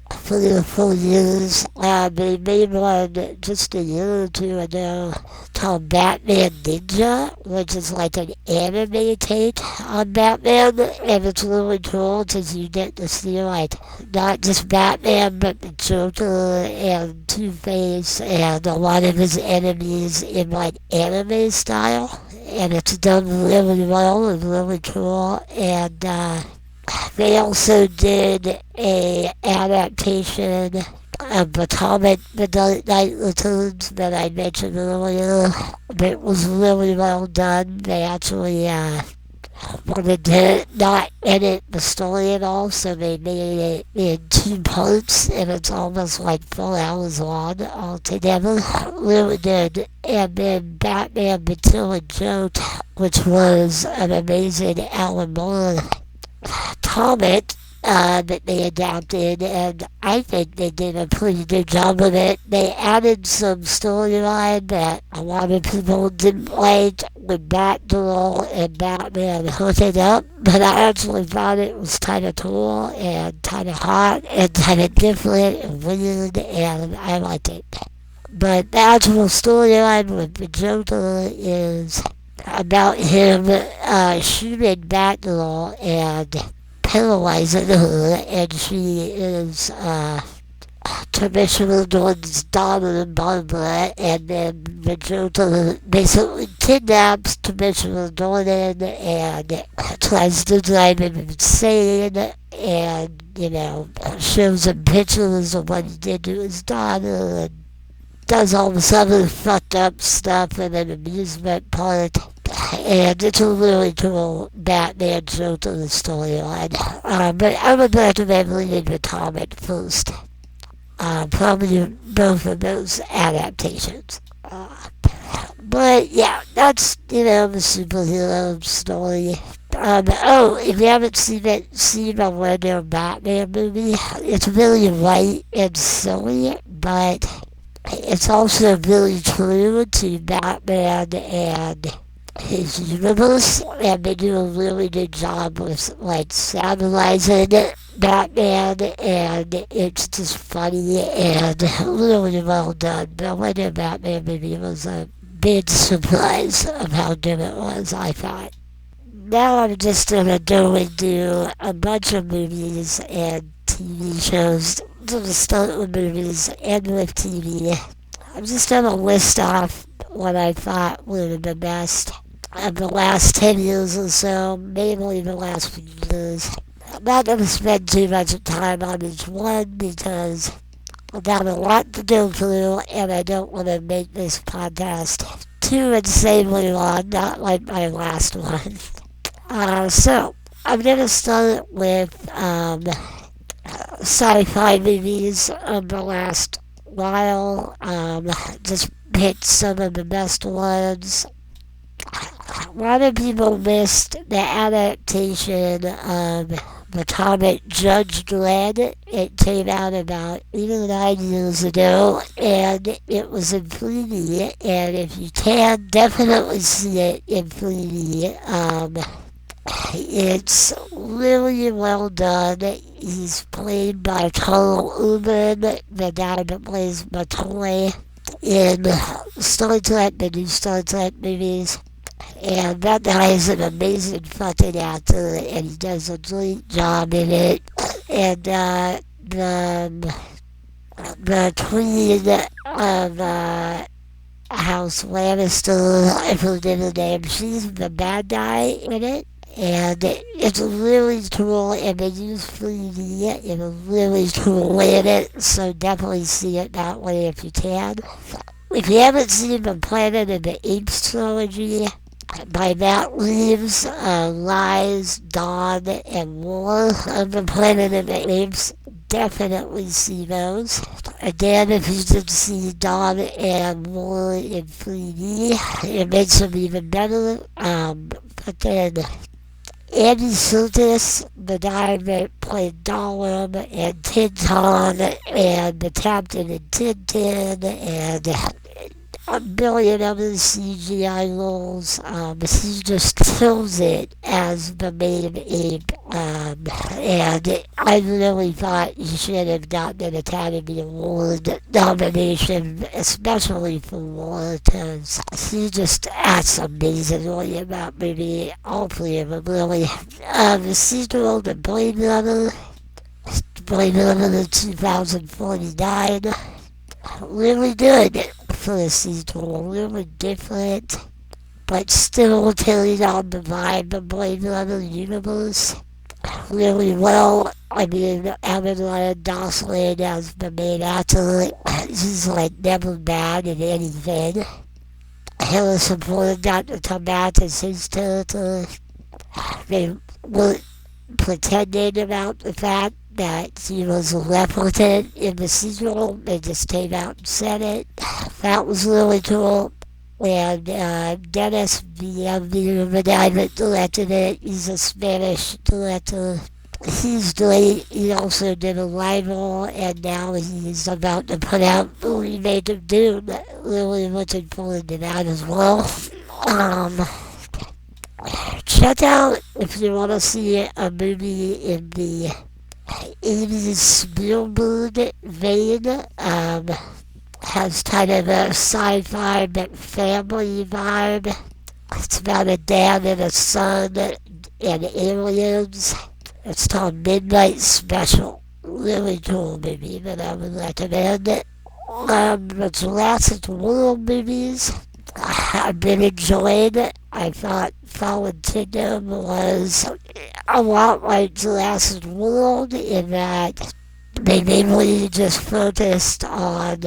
3 or 4 years. They made one just a year or two ago called Batman Ninja, which is like an anime take on Batman, and it's really cool because you get to see like not just Batman but the Joker and Two-Face and a lot of his enemies in like anime style, and it's done really well and really cool. And they also did a adaptation of the comic The Dark Knight Returns that I mentioned earlier. That was really well done. They actually wanted to not edit the story at all, so they made it in 2 parts, and it's almost like 4 hours long altogether. Really good. And then Batman the Killing Joke, which was an amazing Alan Moore comic that they adapted, and I think they did a pretty good job of it. They added some storyline that a lot of people didn't like with Batgirl and Batman hooking up, but I actually thought it was kind of cool and kind of hot and kind of different and weird, and I liked it. But the actual storyline with the Joker is about him shooting Batgirl and paralyzing her, and she is Commissioner Gordon's daughter, Barbara, and then the Joker basically kidnaps Commissioner Gordon and tries to drive him insane, and, shows him pictures of what he did to his daughter, and does all this other fucked up stuff in an amusement park. And it's a really cool Batman Joker storyline. But I would recommend reading the comic first. Probably both of those adaptations. But yeah, that's, the superhero story. If you haven't seen a regular Batman movie, it's really light and silly, but it's also really true to Batman and his universe, and they do a really good job with like satirizing Batman, and it's just funny and really well done. The Lego Batman movie was a big surprise of how good it was, I thought. Now I'm just gonna go and do a bunch of movies and TV shows. To start with movies and with TV. I'm just gonna list off what I thought were the best of the last 10 years or so, mainly the last few years. I'm not going to spend too much time on each one because I've got a lot to go through, and I don't want to make this podcast too insanely long, not like my last one. So, I'm going to start with sci-fi movies of the last while. Just picked some of the best ones. A lot of people missed the adaptation of the comic Judge Dredd. It came out about 8 or 9 years ago, and it was in 3D, and if you can, definitely see it in 3D. It's really well done. He's played by Carl Urban, the guy that plays McCoy in Star Trek, the new Star Trek movies. And that guy is an amazing fucking actor, and he does a great job in it. And the queen of House Lannister, I forget her name, she's the bad guy in it. And it's really cool, and they use 3D in a really cool way in it, so definitely see it that way if you can. If you haven't seen the Planet of the Apes trilogy by Matt Reeves, Lies, Dawn, and War of the Planet of the Apes, definitely see those. Again, if you did see Dawn and War in 3D, it makes them even better. But then Andy Serkis, the guy that played Gollum and Tintin and the captain in Tintin and a billion other CGI roles. He just kills it as the main ape. And I really thought he should have gotten an Academy Award nomination, especially for War, because he just acts amazingly in that movie. All three of them, really. The sequel to Blade Runner 2049, really good for a sequel, really different, but still carried on the vibe of Blade Runner universe really well. I mean, having Ryan Gosling as the main actor, he's like never bad in anything. Harrison Ford got to come back as his character. They weren't pretending about the fact that he was a replicant in the sequel. They just came out and said it. That was really cool. And Dennis Villeneuve, the guy that directed it, he's a Spanish director. He's great. He also did Arrival, and now he's about to put out the remake of Dune. Really looking forward to that as well. Check out, if you want to see a movie in the 80s Spielberg vein, has kind of a sci-fi but family vibe. It's about a dad and a son and aliens. It's called Midnight Special. Really cool movie that I would recommend. The Jurassic World movies, I've been enjoying it. I thought Fallen Kingdom was a lot like Jurassic World in that they mainly just focused on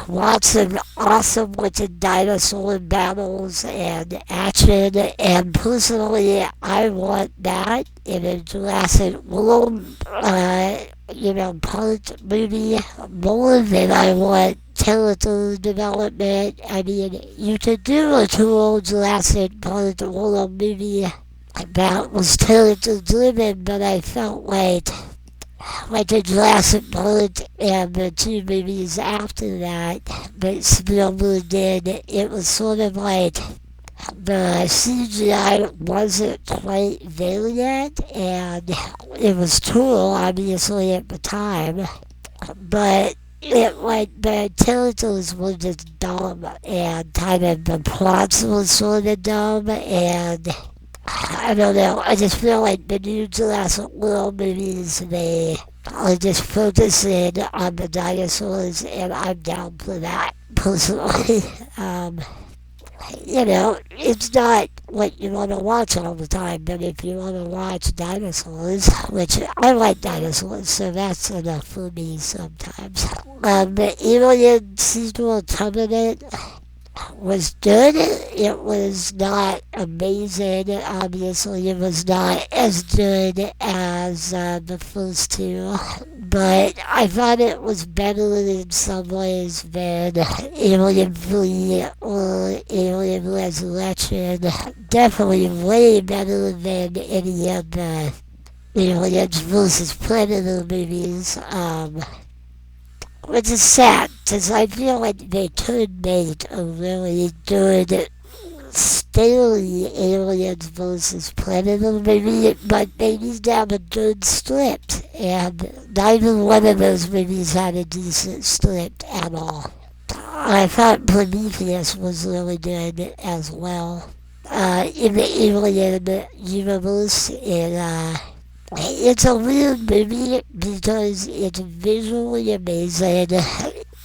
lots of awesome looking dinosaur battles and action, and personally I want that in a Jurassic World part movie more than I want character development. I mean, you could do a cool Jurassic Park World movie that was character driven, but I felt like the Jurassic Park and the two movies after that Spielberg did, it was sort of like the CGI wasn't quite there yet, and it was cool, obviously, at the time, but the characters were just dumb, and kind of the plots were sort of dumb, and I don't know, I just feel like the new Jurassic World movies, they are just focusing on the dinosaurs, and I'm down for that, personally. It's not what you want to watch all the time, but if you want to watch dinosaurs, which I like dinosaurs, so that's enough for me sometimes. The Alien sequel Covenant was good. It was not amazing. Obviously, it was not as good as the first two, but I thought it was better in some ways than Alien 3 or Alien Resurrection. Definitely way better than any of the Aliens vs. Predator movies. Which is sad, because I feel like they could make a really good, scary Aliens vs. Predator movie, but they need to have a good script, and neither one of those movies had a decent script at all. I thought Prometheus was really good as well. In the Alien universe, it's a weird movie because it's visually amazing,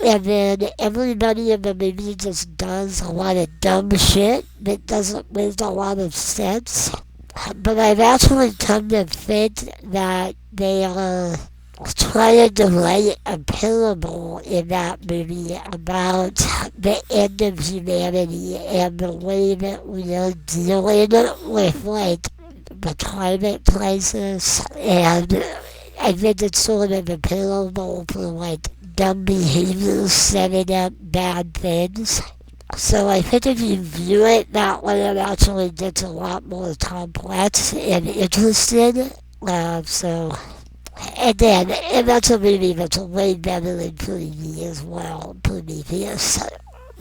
and then everybody in the movie just does a lot of dumb shit that doesn't make a lot of sense. But I've actually come to think that they are trying to write a parable in that movie about the end of humanity and the way that we are dealing with, like, the climate crisis. And I think it's sort of a parable for, like, dumb behaviors setting up bad things. So I think if you view it that way, it actually gets a lot more complex and interesting. So, and then, and that's a movie that's way better than 3D as well, Prometheus.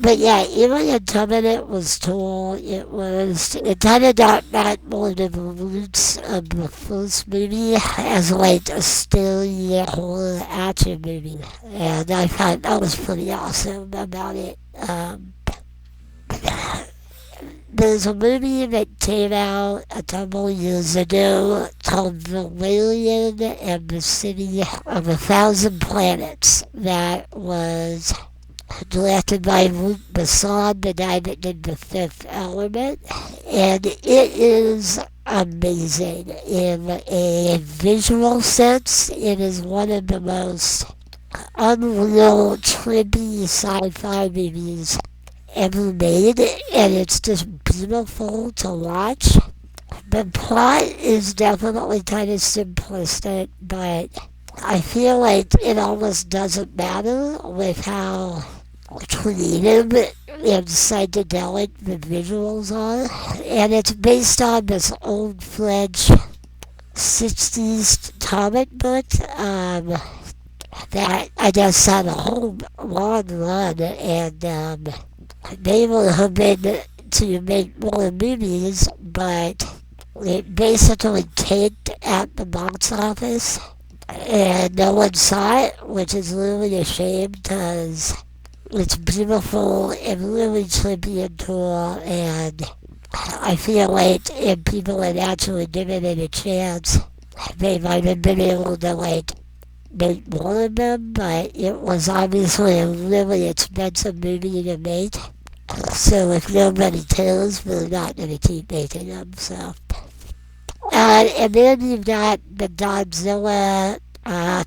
But yeah, Alien Covenant was cool. It kind of got back more to the roots of the first movie as like a scary horror action movie. And I thought that was pretty awesome about it. There's a movie that came out a couple years ago called Valerian and the City of a Thousand Planets that was directed by Luc Besson, the guy that did The Fifth Element. And it is amazing in a visual sense. It is one of the most unreal, trippy sci-fi movies ever made, and it's just beautiful to watch. The plot is definitely kind of simplistic, but I feel like it almost doesn't matter with how creative and psychedelic the visuals are. And it's based on this old French 60s comic book that I guess had a whole long run, and they were hoping to make more movies, but it basically tanked at the box office, and no one saw it, which is really a shame because it's beautiful and really trippy and cool, and I feel like if people had actually given it a chance, they might have been able to like make more of them, but it was obviously a really expensive movie to make. So if nobody cares, we're not going to keep making them. So, and then you've got the Godzilla,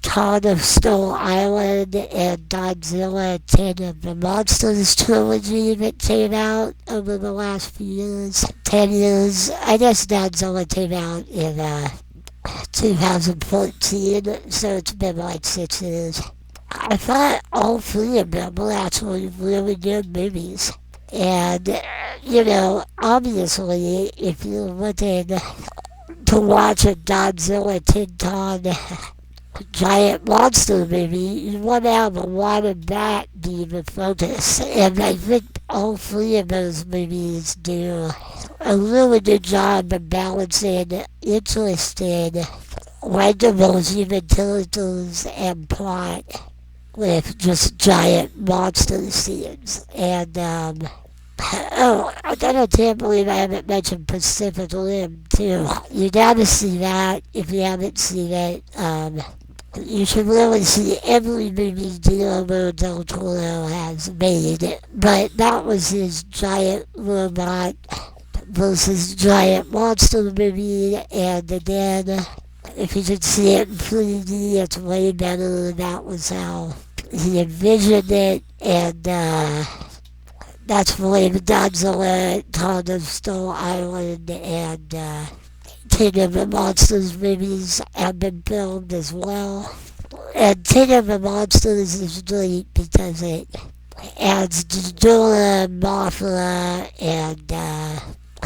Kong of Skull Island, and Godzilla King of the Monsters trilogy that came out over the last few years, 10 years. I guess Godzilla came out in 2014, so it's been like 6 years. I thought all three of them were actually really good movies. And, obviously, if you're looking to watch a Godzilla King Kong giant monster movie, you want to have a lot of that be the focus. And I think all three of those movies do a really good job of balancing interesting, likable human characters and plot with just giant monster scenes. And, I can't believe I haven't mentioned Pacific Rim, too. You gotta see that if you haven't seen it. You should really see every movie Guillermo del Toro has made. But that was his giant robot versus giant monster movie, and again, if you could see it in 3D, it's way better. That was how he envisioned it, and that's the way the Godzilla, Kong of Skull Island, and King of the Monsters movies have been filmed as well. And King of the Monsters is great because it adds Ghidorah, Mothra, and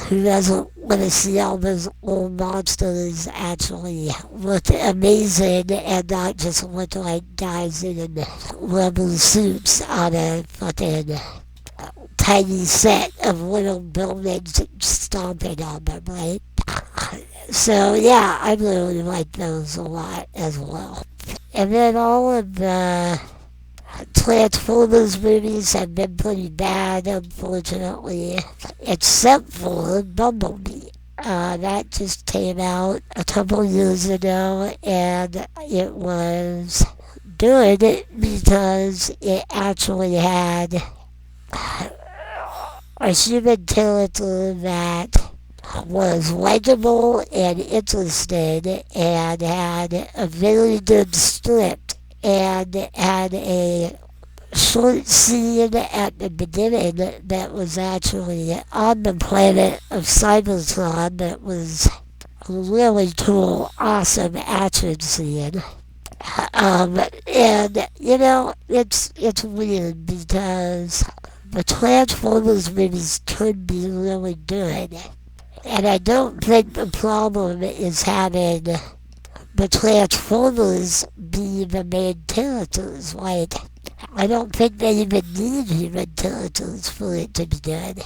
who doesn't want to see all those old monsters actually look amazing and not just look like guys in rubber suits on a fucking tiny set of little buildings stomping on them, right? So yeah, I really like those a lot as well. And then all of the Transformers movies have been pretty bad, unfortunately, except for Bumblebee. That just came out a couple years ago, and it was good because it actually had a human character that was legible and interesting and had a very good script and had a short scene at the beginning that was actually on the planet of Cybertron that was a really cool, awesome action scene. And it's weird because the Transformers movies could be really good, and I don't think the problem is having the Transformers be the main characters. Like, I don't think they even need human characters for it to be good.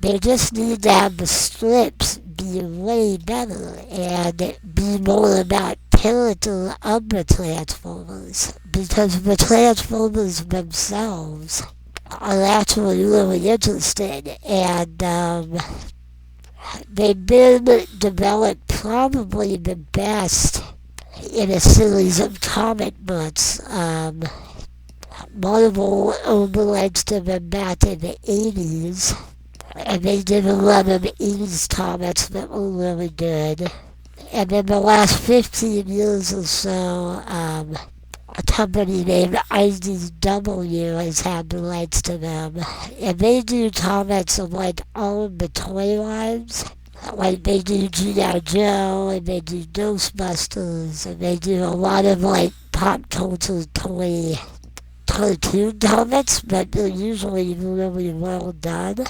They just need to have the scripts be way better and be more about character of the Transformers. Because the Transformers themselves are actually really interesting, and they've been developed probably the best in a series of comic books. Marvel overlaid them back in the 80s, and they did a lot of 80s comics that were really good. And in the last 15 years or so, a company named IDW has had the rights to them. And they do comics of like all of the toy lines. Like they do G.I. Joe, and they do Ghostbusters, and they do a lot of like pop culture toy cartoon comics, but they're usually really well done.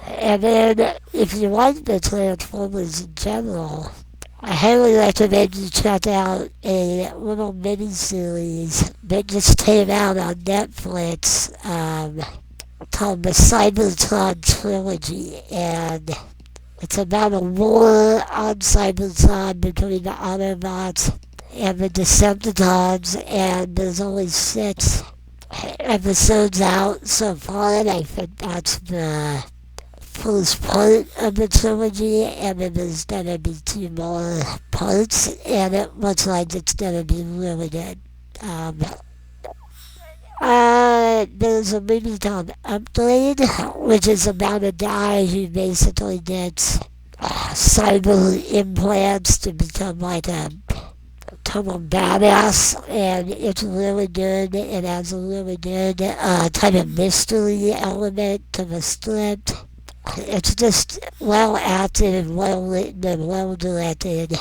And then, if you like the Transformers in general, I highly recommend you check out a little mini-series that just came out on Netflix called the Cybertron Trilogy, and it's about a war on Cybertron between the Autobots and the Decepticons, and there's only 6 episodes out so far, and I think that's the first part of the trilogy, and then there's gonna be 2 more parts, and it looks like it's gonna be really good. There's a movie called Upgrade, which is about a guy who basically gets cyber implants to become like a total badass, and it's really good. It has a really good kind of mystery element to the script. It's just well acted and well written and well directed.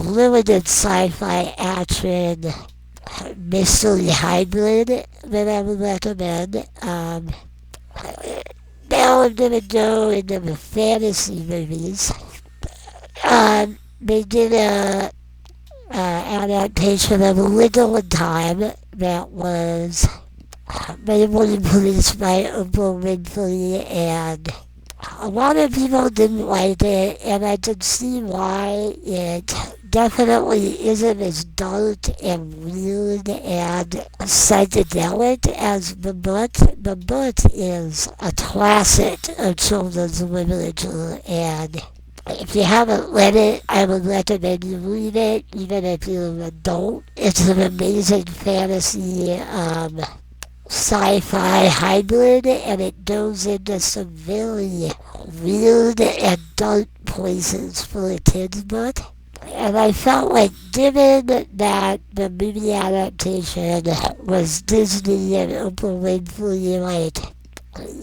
Really good sci-fi action mystery hybrid that I would recommend. Now I'm gonna go into the fantasy movies. They did a adaptation of A Wrinkle in Time that was mainly produced by Oprah Winfrey, and a lot of people didn't like it, and I could see why. It definitely isn't as dark and weird and psychedelic as the book. The book is a classic of children's literature, and if you haven't read it, I would recommend you read it, even if you're an adult. It's an amazing fantasy sci-fi hybrid, and it goes into some very weird and dark places for a kid's book. And I felt like, given that the movie adaptation was Disney and Oprah Winfrey, like,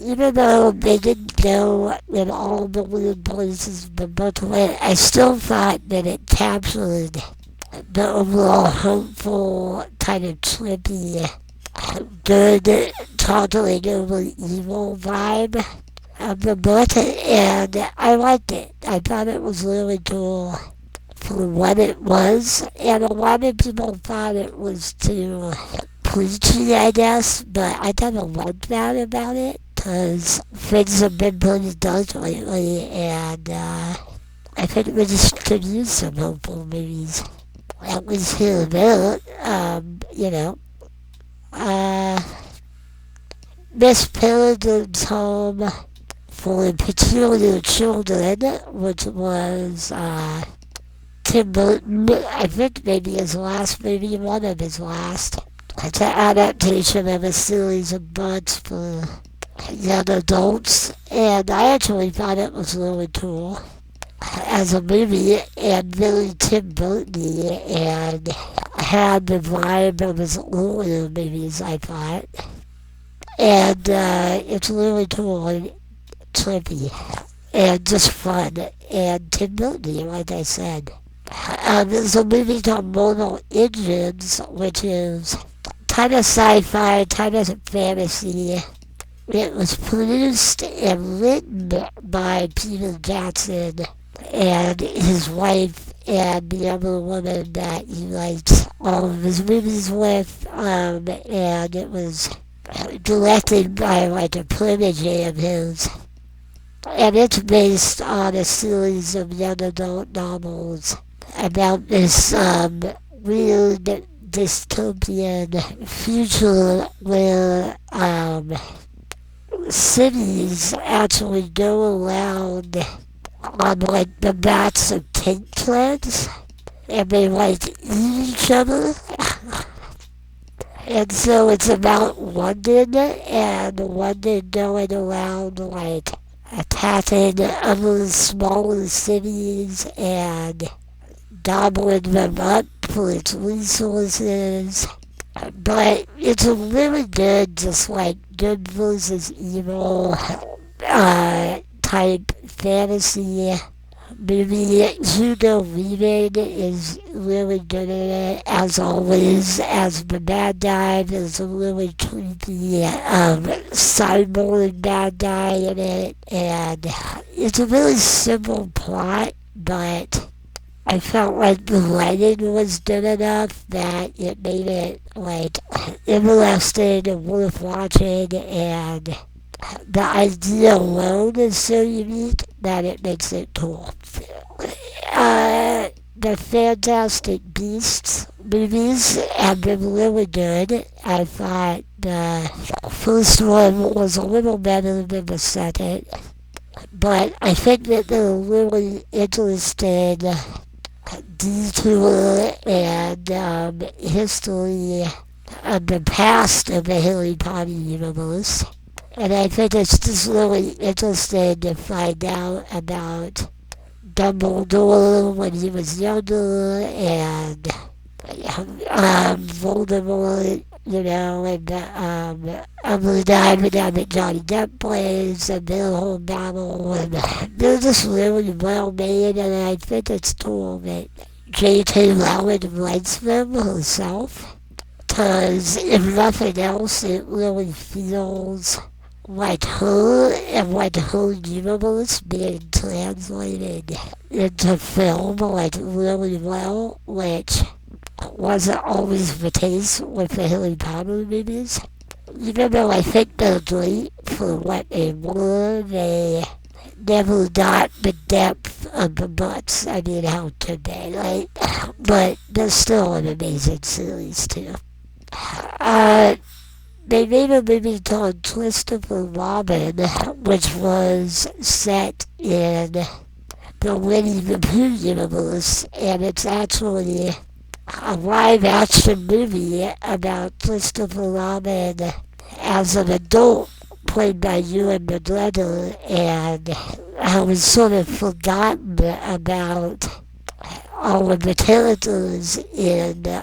even though they didn't go in all the weird places the book went, I still thought that it captured the overall hopeful, kind of trippy, good, toddling over evil vibe of the book, and I liked it. I thought it was really cool for what it was, and a lot of people thought it was too preachy, I guess, but I kind of liked that about it, because things have been pretty dark lately, and I think we just could use some hopeful movies, at least here and there. Miss Peregrine's Home for Peculiar Children, which was Tim Burton, I think maybe his last movie, one of his last. It's an adaptation of a series of books for young adults, and I actually thought it was really cool. as a movie, and really Tim Burton and had the vibe of his earlier movies, I thought. And it's really cool and trippy and just fun. And Tim Burton, like I said. There's a movie called Mortal Engines, which is kind of sci-fi, kind of fantasy. It was produced and written by Peter Jackson and his wife and the other woman that he writes all of his movies with. And it was directed by like a protege of his. And it's based on a series of young adult novels about this weird dystopian future where cities actually go around on like the backs of tank treads and they like eat each other. And so it's about London and London going around like attacking other smaller cities and gobbling them up for its resources. But it's a really good, just like good versus evil type fantasy movie. Hugo Weaving is really good in it, as always, as the bad guy. There's a really creepy cyborg bad guy in it, and it's a really simple plot, but I felt like the writing was good enough that it made it like interesting and worth watching, and the idea alone is so unique that it makes it cool. The Fantastic Beasts movies have been really good. I thought the first one was a little better than the second, but I think that they're really interesting detour and history of the past of the Harry Potter universe. And I think it's just really interesting to find out about Dumbledore when he was younger and Voldemort, you know, and the other dynamic that Johnny Depp plays and their whole battle. And they're just really well made, and I think it's cool that J.K. Rowling writes them herself. Because if nothing else, it really feels like her and like her universe being translated into film like really well, which wasn't always the case with the Harry Potter movies. Even though I think they're great for what they were, they never got the depth of the books. I mean, how could they, right? But they're still an amazing series too. They made a movie called Christopher Robin, which was set in the Winnie the Pooh universe, and it's actually a live-action movie about Christopher Robin as an adult, played by Ewan McGregor, and I was sort of forgotten about all of the characters in the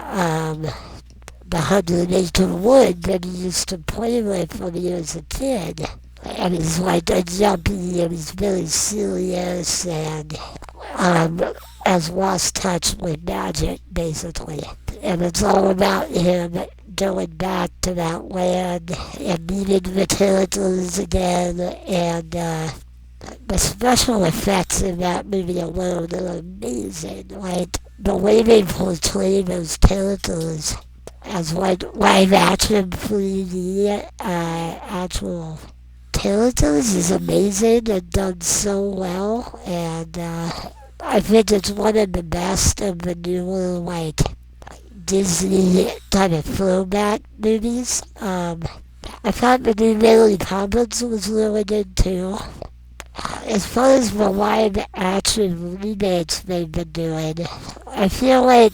100-Acre Wood that he used to play with when he was a kid. And he's like a yuppie and he's very serious and has lost touch with magic, basically. And it's all about him going back to that land and meeting the characters again, and the special effects in that movie alone are amazing. Like, the way they portray those characters as like live action 3D actual characters is amazing and done so well, and I think it's one of the best of the newer like Disney kind of throwback movies. I thought the new Mary Poppins was really good too. As far as the live action remakes they've been doing, I feel like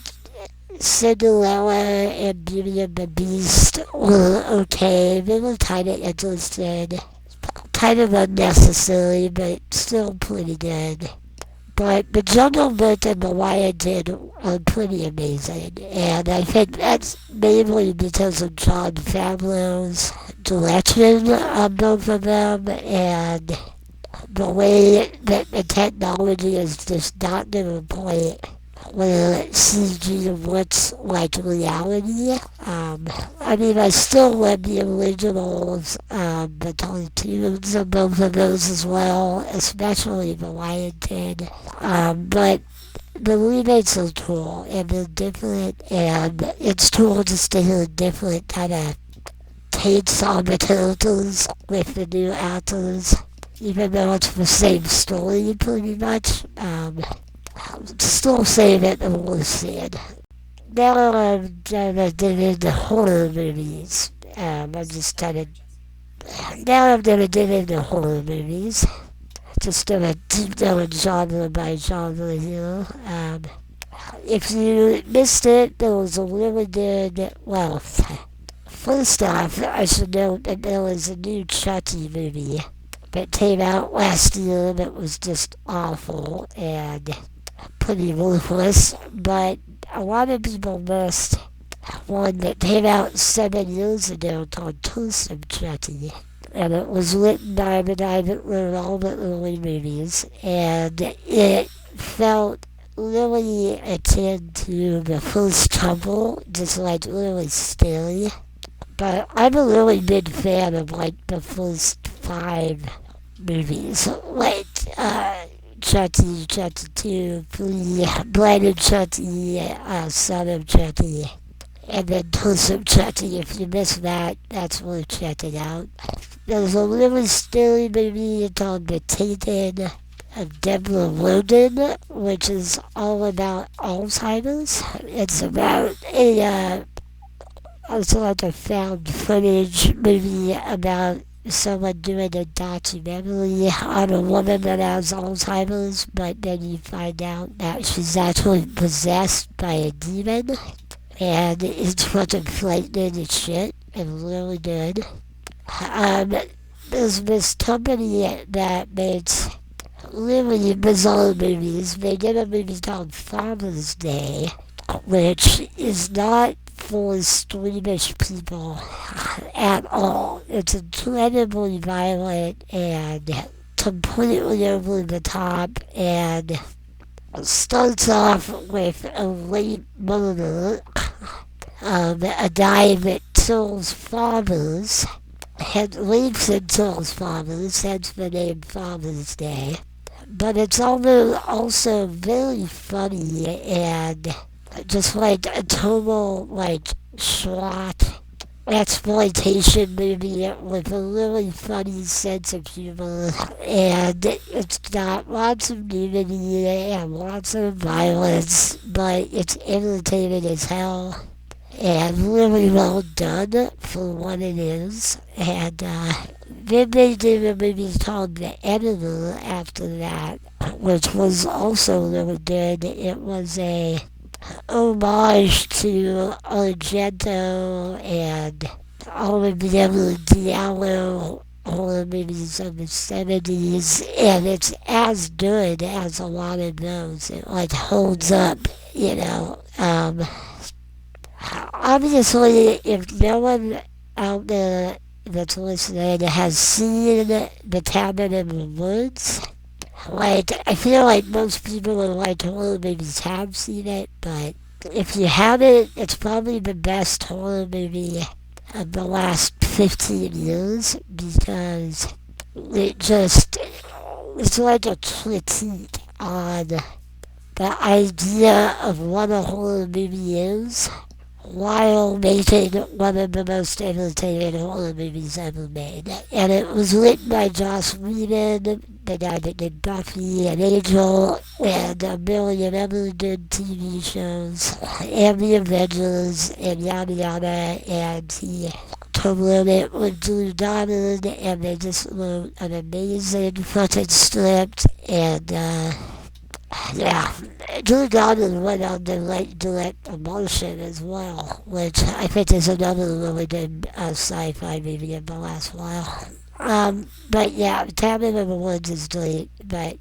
Cinderella and Beauty and the Beast were okay. They were kind of interesting. Kind of unnecessary, but still pretty good. But the Jungle Book and the Lion did are pretty amazing, and I think that's mainly because of John Favreau's direction on both of them, and the way that the technology is just not to the point where CG looks like reality. I mean, I still love the originals, the cartoons of both of those as well, especially the Lion King. But the remakes are cool, and they're different, and it's cool just to hear different kind of takes on the characters with the new actors, even though it's the same story pretty much. Still saying it the worst said. Now I'm gonna get into horror movies. I'm just kind of now I'm gonna get into horror movies. Just gonna deep down genre by genre here. If you missed it, there was a really good. Well, first off, I should note that there was a new Chucky movie that came out last year that was just awful and pretty ruthless, but a lot of people missed one that came out 7 years ago called Curse of Chucky. And it was written by the guy that wrote all the early movies, and it felt really akin to the first couple, just like really scary. But I'm a really big fan of like the first 5 movies, like Chucky, Chucky 2, 3, Blinded Chucky, Son of Chucky, and then Curse of Chucky. If you missed that, that's worth checking out. There's a really scary movie called The Taken of Deborah Logan, which is all about Alzheimer's. It's about it's like a found footage movie about someone doing a documentary on a woman that has Alzheimer's, but then you find out that she's actually possessed by a demon, and it's fucking frightening as shit and really good. There's this company that makes really bizarre movies. They did a movie called Father's Day, which is not for squeamish people at all. It's incredibly violent and completely over the top, and starts off with a rape murder of a guy that kills fathers and rapes and kills fathers, hence the name Father's Day. But it's also very funny and just like a total like schlock exploitation movie with a really funny sense of humor, and it's got lots of nudity and lots of violence, but it's entertaining as hell and really well done for what it is. And then they did a movie called The Editor after that, which was also really good. It was a homage to Argento and all of the other Giallo horror movies of the 70s, and it's as good as a lot of those. It like holds up, you know. Obviously, if no one out there that's listening has seen The Cabin in the Woods, like, I feel like most people who like horror movies have seen it, but if you haven't, it's probably the best horror movie of the last 15 years, because it's like a critique on the idea of what a horror movie is, while making one of the most entertaining horror movies ever made. And it was written by Joss Whedon, the guy that did Buffy and Angel and a million other good TV shows, and The Avengers, and yada yada, and he co-wrote it with Drew Goddard, and they just wrote an amazing fucking script, and yeah, Drew Goddard went on to direct Emotion as well, which I think is another really good sci-fi movie in the last while. But yeah, Cabin in the Woods is great, but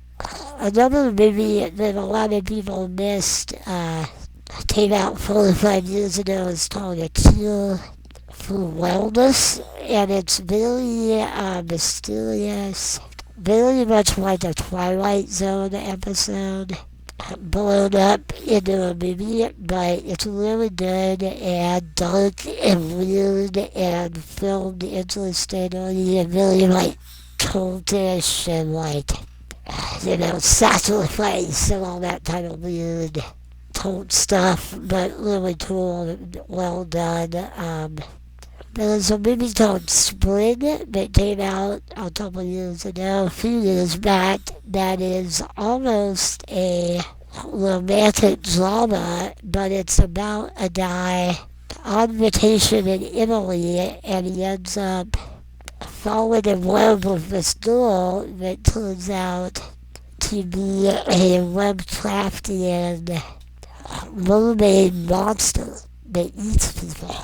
Another movie that a lot of people missed came out 4 or 5 years ago. It's called A Cure for Wellness, and it's very mysterious, very much like a Twilight Zone episode, blown up into a movie, but it's really good and dark and weird and filmed interestingly and really like cultish and like, sacrifice and all that kind of weird cult stuff, but really cool and well done. There's a movie called Spring that came out a couple years ago, a few years back, that is almost a romantic drama, but it's about a guy on vacation in Italy, and he ends up falling in love with this girl that turns out to be a Lovecraftian mermaid monster that eats people.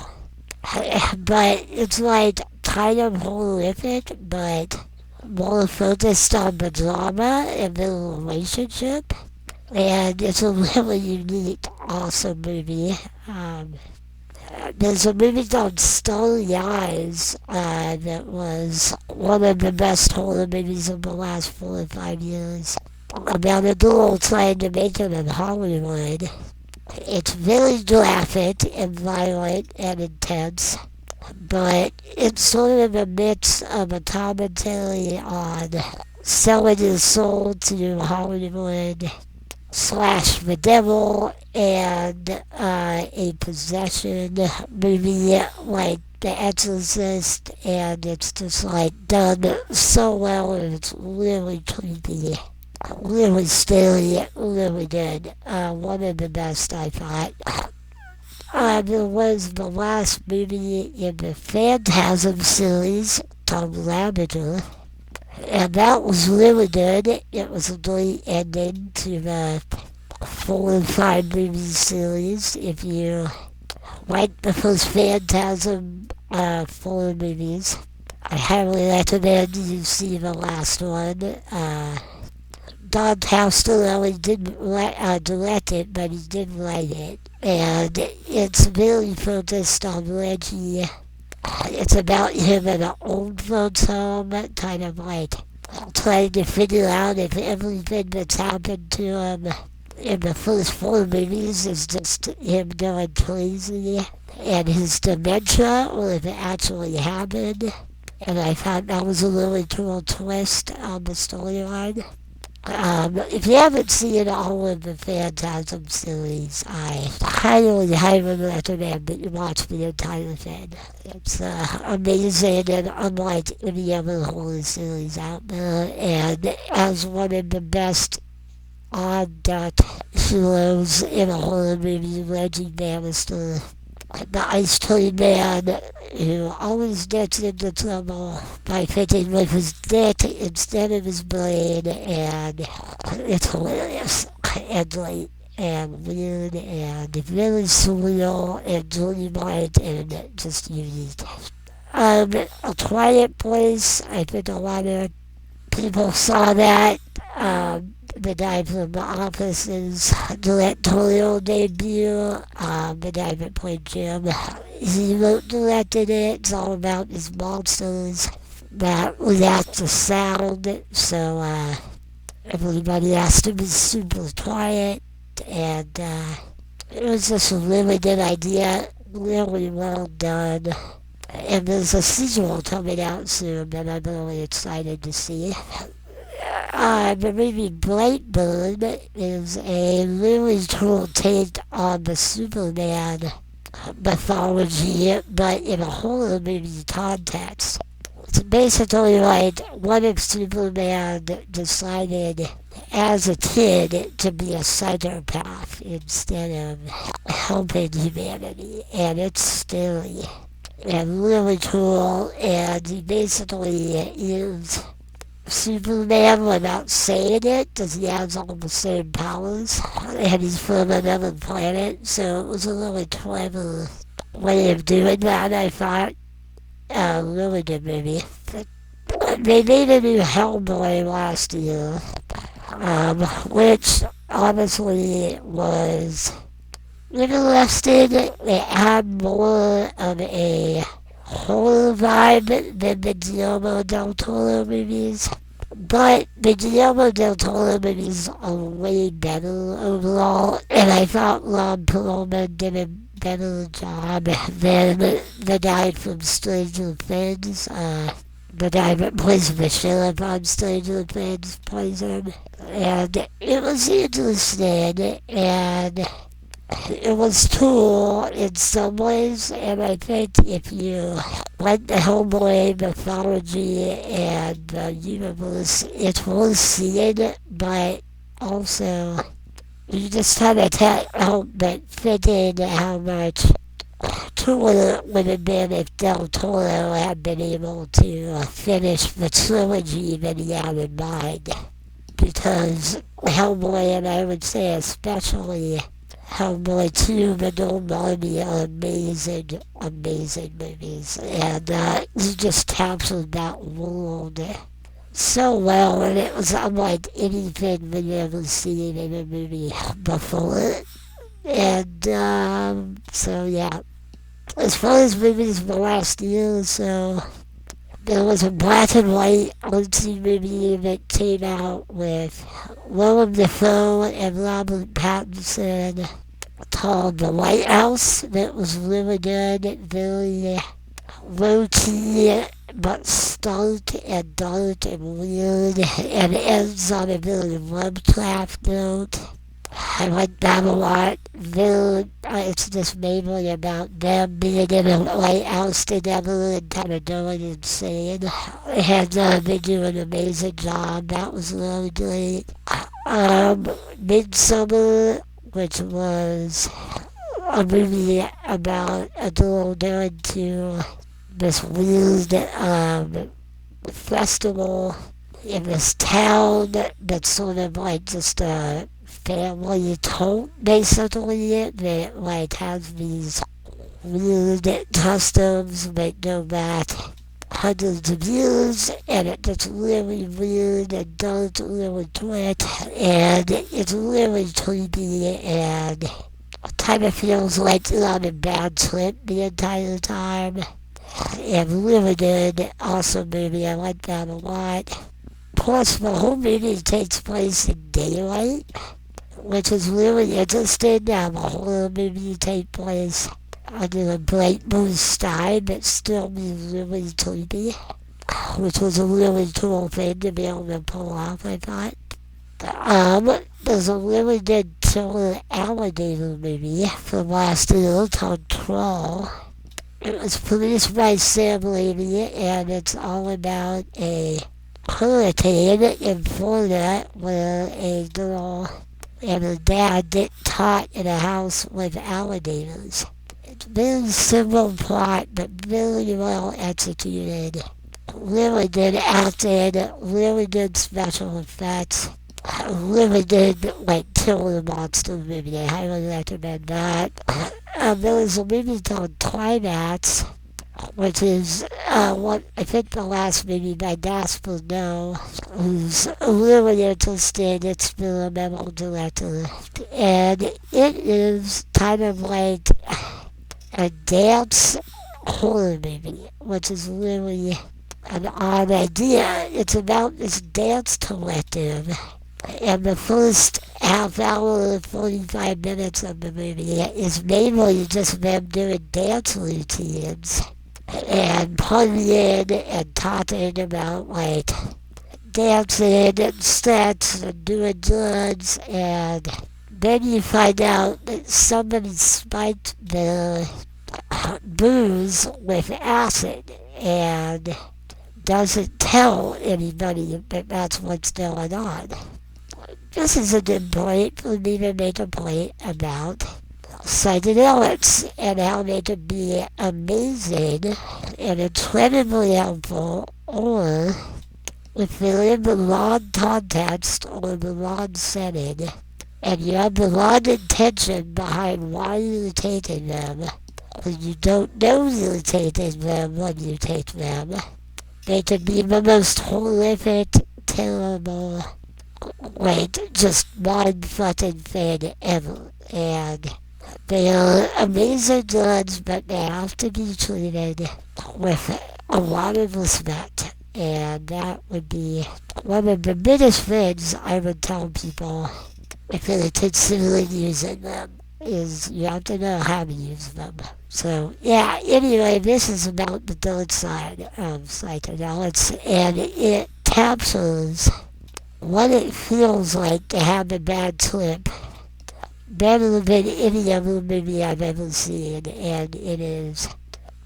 But it's like kind of horrific, but more focused on the drama and the relationship. And it's a really unique, awesome movie. There's a movie called Starry Eyes that was one of the best horror movies of the last 4 or 5 years, about a girl trying to make it in Hollywood. It's very graphic and violent and intense, but it's sort of a mix of a commentary on selling his soul to Hollywood / the devil, and a possession movie like The Exorcist, and it's just like done so well, and it's really creepy, really scary, really good. One of the best, I thought. There was the last movie in the Phantasm series called Ravager, and that was really good. It was a great ending to the 4 or 5 movie series. If you like the first Phantasm 4 movies, I highly recommend you see the last one. Don Castorelli didn't direct it, but he did write it. And it's very focused on Reggie. It's about him in an old folks home, kind of like trying to figure out if everything that's happened to him in the first 4 movies is just him going crazy and his dementia, or if it actually happened. And I thought that was a really cool twist on the storyline. If you haven't seen all of the Phantasm series, I highly recommend that you watch the entire thing. It's amazing and unlike any other horror series out there, and as one of the best on-deck heroes in a horror movie, Reggie Bannister, the ice cream man who always gets into trouble by thinking with his dick instead of his brain, and it's hilarious and great and weird and very surreal and dreamlike and just unique. A Quiet Place, I think a lot of people saw that. The guy from The Office's directorial debut, the guy that played Jim, he directed it. It's all about these monsters that react to sound, so everybody has to be super quiet, and it was just a really good idea, really well done. And there's a sequel coming out soon that I'm really excited to see. The movie Brightburn is a really cool take on the Superman mythology, but in a horror movie context. It's basically like, what if Superman decided as a kid to be a psychopath instead of helping humanity? And it's scary and really cool, and he basically is Superman without saying it, because he has all the same powers, and he's from another planet, so it was a really clever way of doing that, I thought. Really good movie. They made a new Hellboy last year, which honestly was interesting. It had more of a horror vibe than the Guillermo del Toro movies. But the Guillermo del Toro movies are way better overall, and I thought Ron Perlman did a better job than the guy from Stranger Things. The guy that plays the sheriff on Stranger Things plays him. And it was interesting, and it was cool in some ways, and I think if you like the Hellboy mythology and the universe, it's worth seeing, but also you just kind of can't help but thinking how much cooler it would have been if Del Toro had been able to finish the trilogy that he had in mind. Because Hellboy, and I would say especially Hellboy 2, The Golden Army are amazing, amazing movies. And he just captured that world so well, and it was unlike anything we'd ever seen in a movie before. And so yeah, as far as movies the last year or so, there was a black and white artsy movie that came out with Willem Dafoe and Robert Pattinson called The Lighthouse that was really good, very low-key but stark and dark and weird, and ends on a very Lovecraft note. I like that a lot. It's just mainly about them being in a lighthouse together and kind of going insane. And they do an amazing job. That was really great. Midsummer, which was a movie about a girl going to this weird festival in this town that's sort of like just a family cult, basically, that like has these weird customs that go back hundreds of years, and it gets really weird and dark really quick, and it's really creepy, and kind of feels like you're on a bad trip the entire time. And really good, awesome movie. I like that a lot. Plus, the whole movie takes place in daylight, which is really interesting to have a horror movie take place under a bright blue sky but still be really creepy, which was a really cool thing to be able to pull off, I thought. There's a really good killer alligator movie from last year called Crawl. It was produced by Sam Raimi, and it's all about a hurricane in Florida where a girl and her dad get caught in a house with alligators. It's a very simple plot, but very well executed. Really good acting, really good special effects, really good like killer monster movie. I highly recommend that. There was a movie called Climax, which is what I think the last movie by Gaspar Noé, who's a really interesting experimental director, and it is kind of like a dance horror movie, which is really an odd idea. It's about this dance collective, and the first half hour, 45 minutes of the movie is mainly just them doing dance routines and partying and talking about like dancing and sets and doing drugs, and then you find out that somebody spiked their booze with acid and doesn't tell anybody that that's what's going on. This is a good point for me to make a point about psychedelics and how they can be amazing and incredibly helpful, or if they're in the wrong context or the wrong setting, and you have the wrong intention behind why you're taking them, or you don't know you're taking them when you take them, they can be the most horrific, terrible, like just mind-fucking thing ever. And they are amazing guns, but they have to be treated with a lot of respect. And that would be one of the biggest things I would tell people if they're considering using them, is you have to know how to use them. So yeah, anyway, this is about the dark side of psychedelics, and it captures what it feels like to have a bad trip better than any other movie I've ever seen, and it is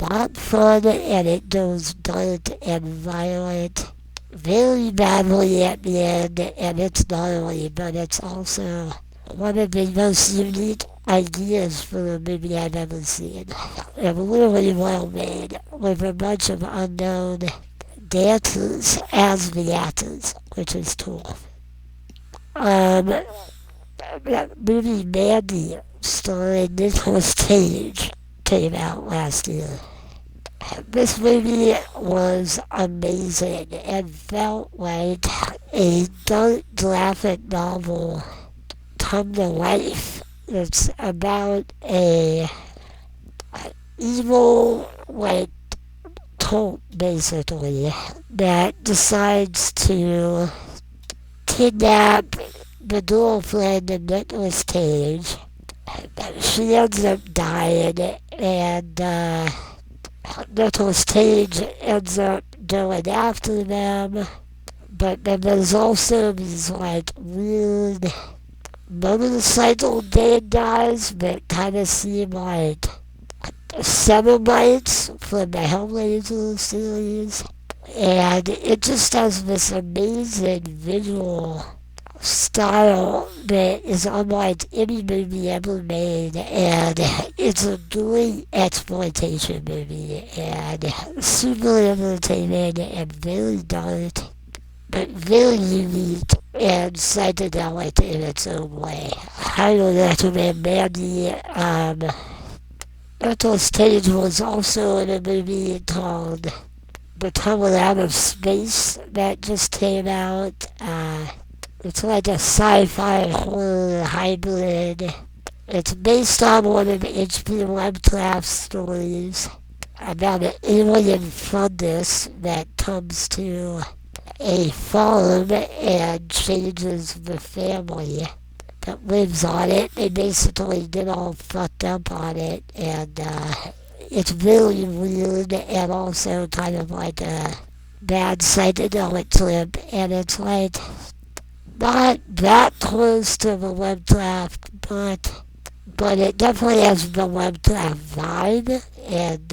not fun, and it goes dark and violent very badly at the end, and it's gnarly, but it's also one of the most unique ideas for a movie I've ever seen. And really well made, with a bunch of unknown dancers as the actors, which is cool. That movie Mandy, starring Nicolas Cage, came out last year. This movie was amazing and felt like a dark graphic novel come to life. It's about a evil, like, cult, basically, that decides to kidnap the girlfriend of Nicolas Cage. She ends up dying, and Nicolas Cage ends up going after them, but then there's also these like weird motorcycle gang guys that kind of seem like Cenobites from the Hellraiser series, and it just has this amazing visual style that is unlike any movie ever made, and it's a great exploitation movie, and super entertaining and very dark, but very unique and psychedelic in its own way. Highly recommend Mandy. Nicolas Cage was also in a movie called The Coming Out of Space that just came out. It's like a sci-fi horror hybrid. It's based on one of H.P. Lovecraft's stories about an alien fungus that comes to a farm and changes the family that lives on it. They basically get all fucked up on it, and it's very weird and also kind of like a bad psychedelic trip, and it's like not that close to the Lovecraft, but it definitely has the Lovecraft vibe, and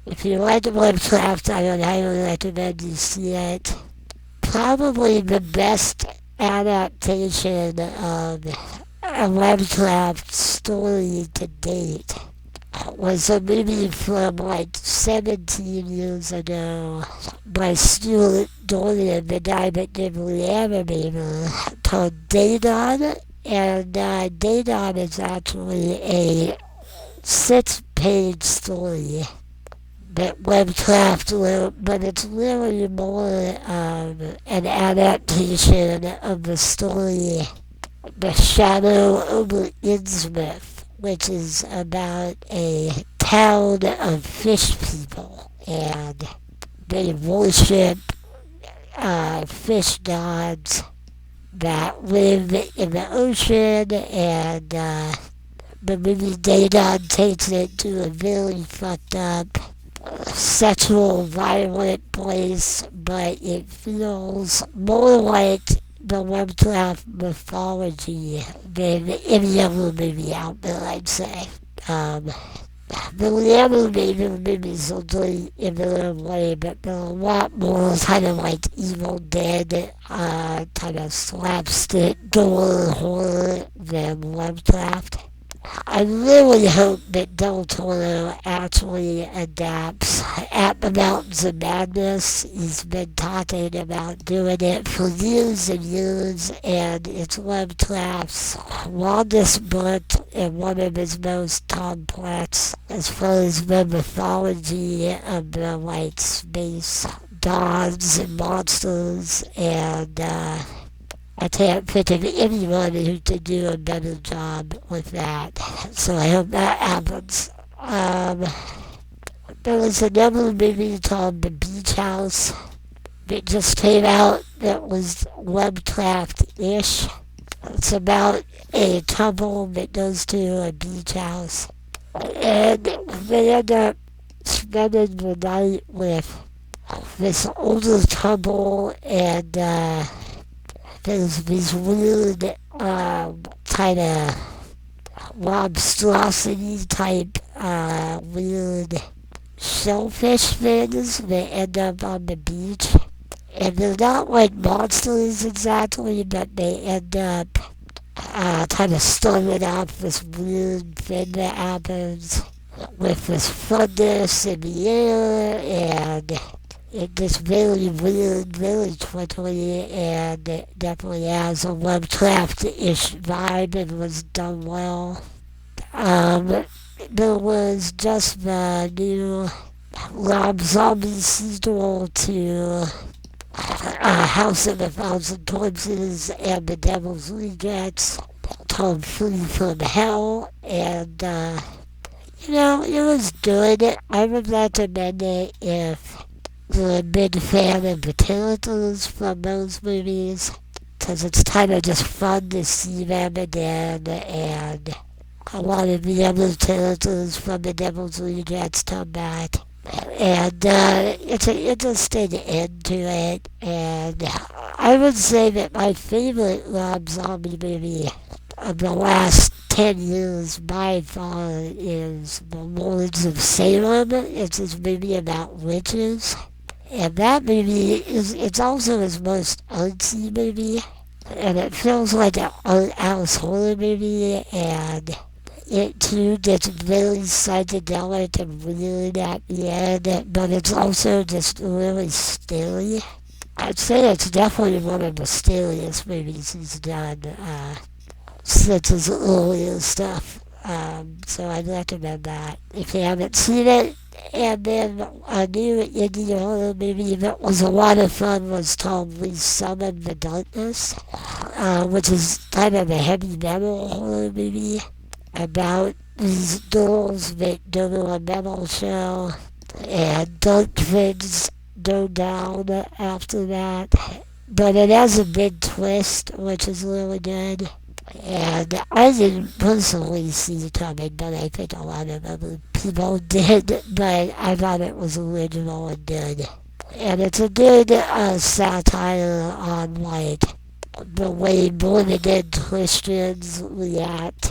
if you like Lovecraft, I would highly recommend you see it. Probably the best adaptation of a Lovecraft story to date was a movie from like 17 years ago by Stuart Gordon, the guy that did Reanimator, called Daedon. And Daedon is actually a 6-page story that Lovecraft wrote, but it's really more an adaptation of the story The Shadow over Innsmouth, which is about a town of fish people, and they worship fish gods that live in the ocean, and the movie Daedon takes it to a very fucked up sexual violent place, but it feels more like the Lovecraft mythology than any other movie out there, I'd say. The Reanimator movies are great in their own way, but they're a lot more kind of like Evil Dead, kind of slapstick gore horror than Lovecraft. I really hope that Del Toro actually adapts At the Mountains of Madness. He's been talking about doing it for years and years, and it's Lovecraft's longest book and one of his most complex as far as the mythology of the space gods and monsters, and I can't think of anyone who could do a better job with that. So I hope that happens. There was another movie called The Beach House that just came out that was Lovecraft-ish. It's about a couple that goes to a beach house, and they end up spending the night with this older couple, and there's these weird kind of monstrosity type weird shellfish things that end up on the beach. And they're not like monsters exactly, but they end up kind of starting off this weird thing that happens with this fungus in the air, and it gets very weird very quickly, and it definitely has a Lovecraft-ish vibe and was done well. There was just the new Rob Zombie sequel to House of a Thousand Corpses and The Devil's Rejects called Free from Hell, and it was good. I would recommend it if you're a big fan of the characters from those movies, because it's kind of just fun to see them again, and a lot of the other characters from The Devil's Rejects come back. And it's an interesting end to it, and I would say that my favorite Rob Zombie movie of the last 10 years by far is The Lords of Salem. It's his movie about witches, and that movie it's also his most artsy movie, and it feels like an art house horror movie, and it too gets very psychedelic and weird at the end, but it's also just really scary. I'd say it's definitely one of the scariest movies he's done since his earlier stuff. So I'd recommend that if you haven't seen it. And then a new indie horror movie that was a lot of fun was called We Summon the Darkness, which is kind of a heavy metal horror movie about these girls that go to a metal show, and dark things go down after that. But it has a big twist, which is really good. And I didn't personally see it coming, but I think a lot of other people did. But I thought it was original and good. And it's a good satire on, like, the way born-again Christians react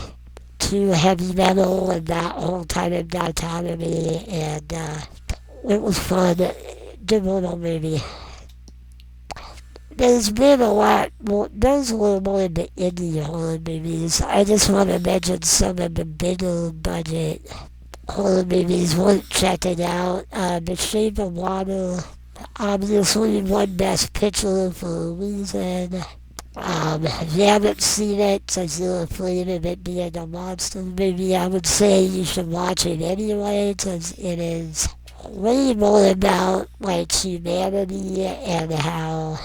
to heavy metal and that whole kind of dichotomy, and it was fun. Good little movie. There's been a lot more, those were more in the indie horror movies. I just want to mention some of the bigger budget horror movies worth checking out. The Shape of Water obviously won Best Picture for a reason. If you haven't seen it, since you're afraid of it being a monster movie, I would say you should watch it anyway, because it is way more about, like, humanity and how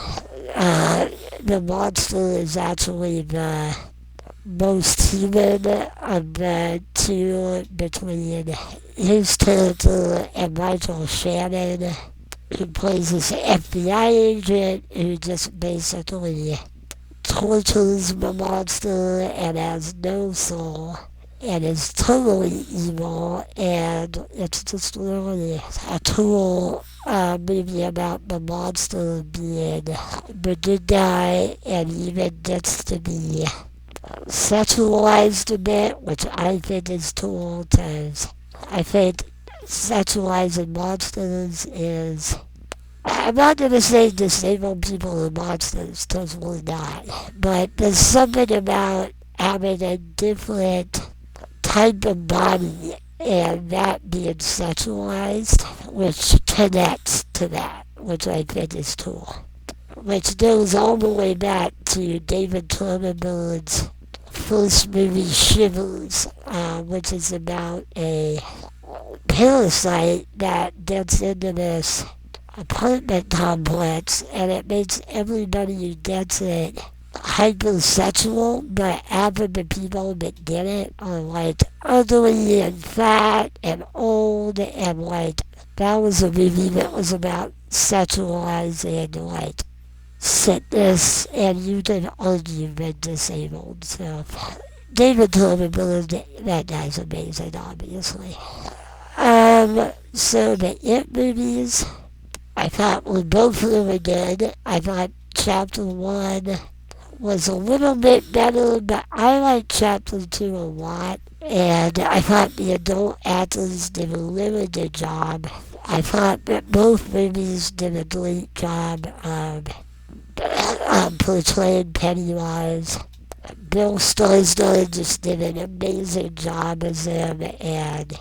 the monster is actually the most human of the two, between his character and Michael Shannon, who plays this FBI agent who just basically tortures the monster and has no soul and is totally evil, and it's just really a cool movie about the monster being the good guy and even gets to be sexualized a bit, which I think is cool, because I think sexualizing monsters is, I'm not going to say disabled people are monsters, because we're not, but there's something about having a different type of body and that being sexualized, which connects to that, which I think is cool. Which goes all the way back to David Cronenberg's first movie, Shivers, which is about a parasite that gets into this apartment complex, and it makes everybody who gets it hypersexual, but half of the people that get it are like ugly and fat and old, and like that was a movie that was about sexualizing like sickness, and you can argue been disabled. So David Cronenberg, that guy's amazing, obviously. So the It movies, I thought were both really good. I thought Chapter 1 was a little bit better, but I liked Chapter 2 a lot. And I thought the adult actors did a really good job. I thought that both movies did a great job portraying Pennywise. Bill Skarsgård just did an amazing job as him, and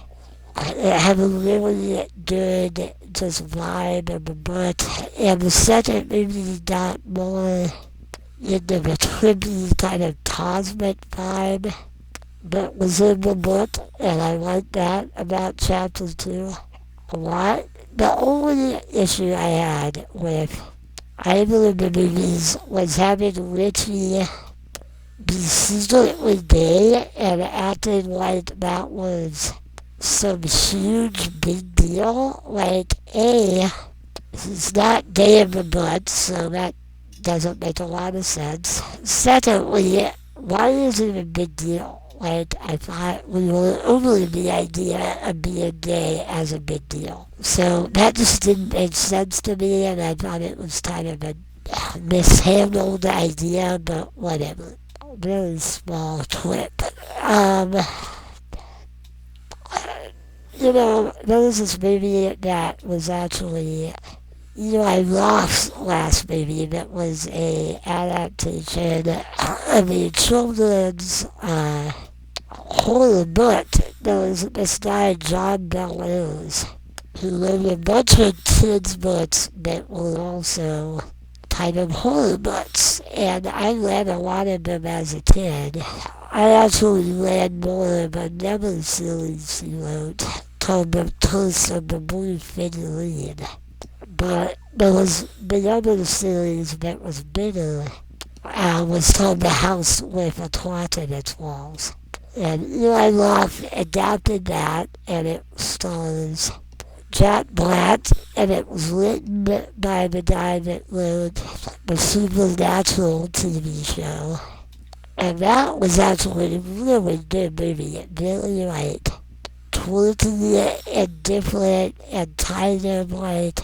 it had a really good just vibe of the book. And the second movie got more into the trippy kind of cosmic vibe that was in the book, and I liked that about Chapter 2 a lot. The only issue I had with either of the movies was having Richie be secretly gay and acting like that was some huge big deal. Like, A, he's not gay in the book, so that doesn't make a lot of sense. Secondly, why is it a big deal? Like, I thought we were over the idea of being gay as a big deal. So that just didn't make sense to me, and I thought it was kind of a mishandled idea, but whatever. Very small clip. You know, there was this movie that was actually Eli Roth's last movie that was a adaptation of a children's horror book. There was this guy, John Bellows, who wrote a bunch of kids' books that were also kind of horror books, and I read a lot of them as a kid. I actually read more of another series he wrote called The Curse of the Blue Figurine. But there was the other series that was bigger, was called The House with a Clock in its Walls. And Eli Roth adapted that, and it stars Jack Black, and it was written by the guy that wrote the Supernatural TV show. And that was actually a really good movie. It really, like, quirky and different and kind of, like,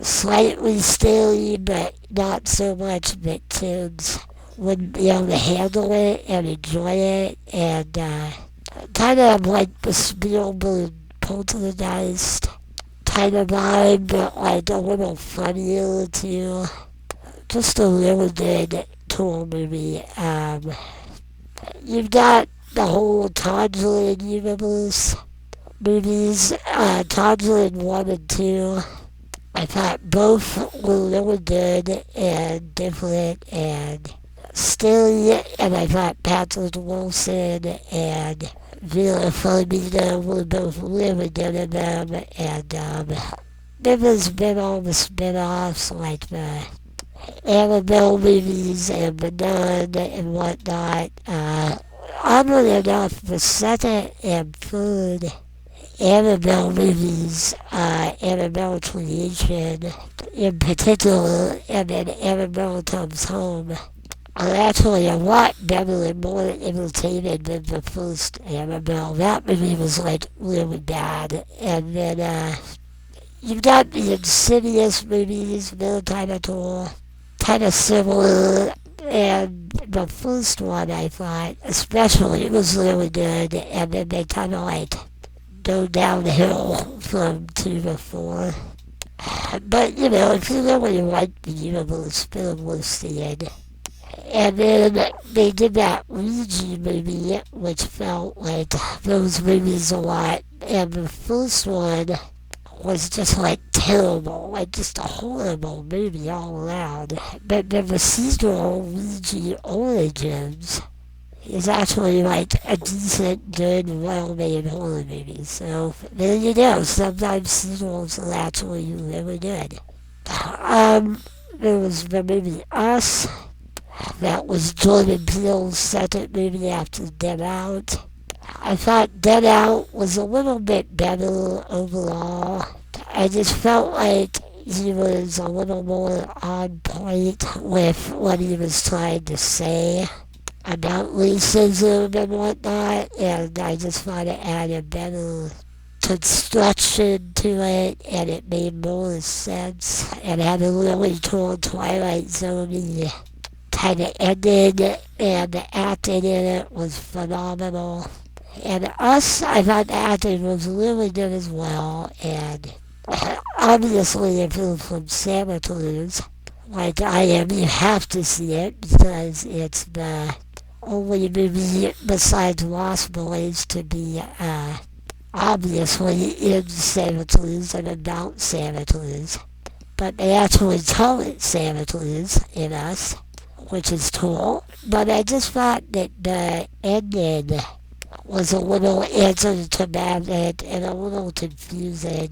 slightly scary, but not so much that kids wouldn't be able to handle it and enjoy it. And kind of like the Spielberg Poltergeist kind of vibe, but like a little funnier too. Just a really good, cool movie. You've got the whole Conjuring universe movies, Conjuring 1 and 2. I thought both were really good and different and scary, and I thought Patrick Wilson and Vera Farmiga were both really good in them, and then there's been all the spin-offs like the Annabelle movies and The Nun and whatnot. Oddly enough, the second and third Annabelle movies, Annabelle Creation in particular, and then Annabelle Comes Home, are actually a lot better and more entertaining than the first Annabelle. That movie was like really bad. And then you've got the Insidious movies, they're kind of cool, kind of similar. And the first one I thought especially was really good, and then they kind of like go downhill from 2 to 4. But you know, if you really like the universe, film worth seeing. And then they did that Ouija movie, which felt like those movies a lot. And the first one was just like terrible, like just a horrible movie all around. But then the sequel, Ouija Origins, is actually like a decent, good, well-made horror movie. So there you go. Sometimes sequels are actually really good. There was the movie Us. That was Jordan Peele's second movie after Get Out. I thought Get Out was a little bit better overall. I just felt like he was a little more on point with what he was trying to say about racism and whatnot, and I just thought it added better construction to it, and it made more sense, and had a really cool Twilight Zone kind of ended, and the acting in it was phenomenal. And Us, I thought the acting was really good as well, and obviously if you're from Santa Cruz, like I am, you have to see it because it's the only movie besides Lost Boys to be obviously in Santa Cruz and about Santa Cruz. But they actually call it Santa Cruz in Us, which is cool. But I just thought that the ending was a little anticlimactic and a little confusing.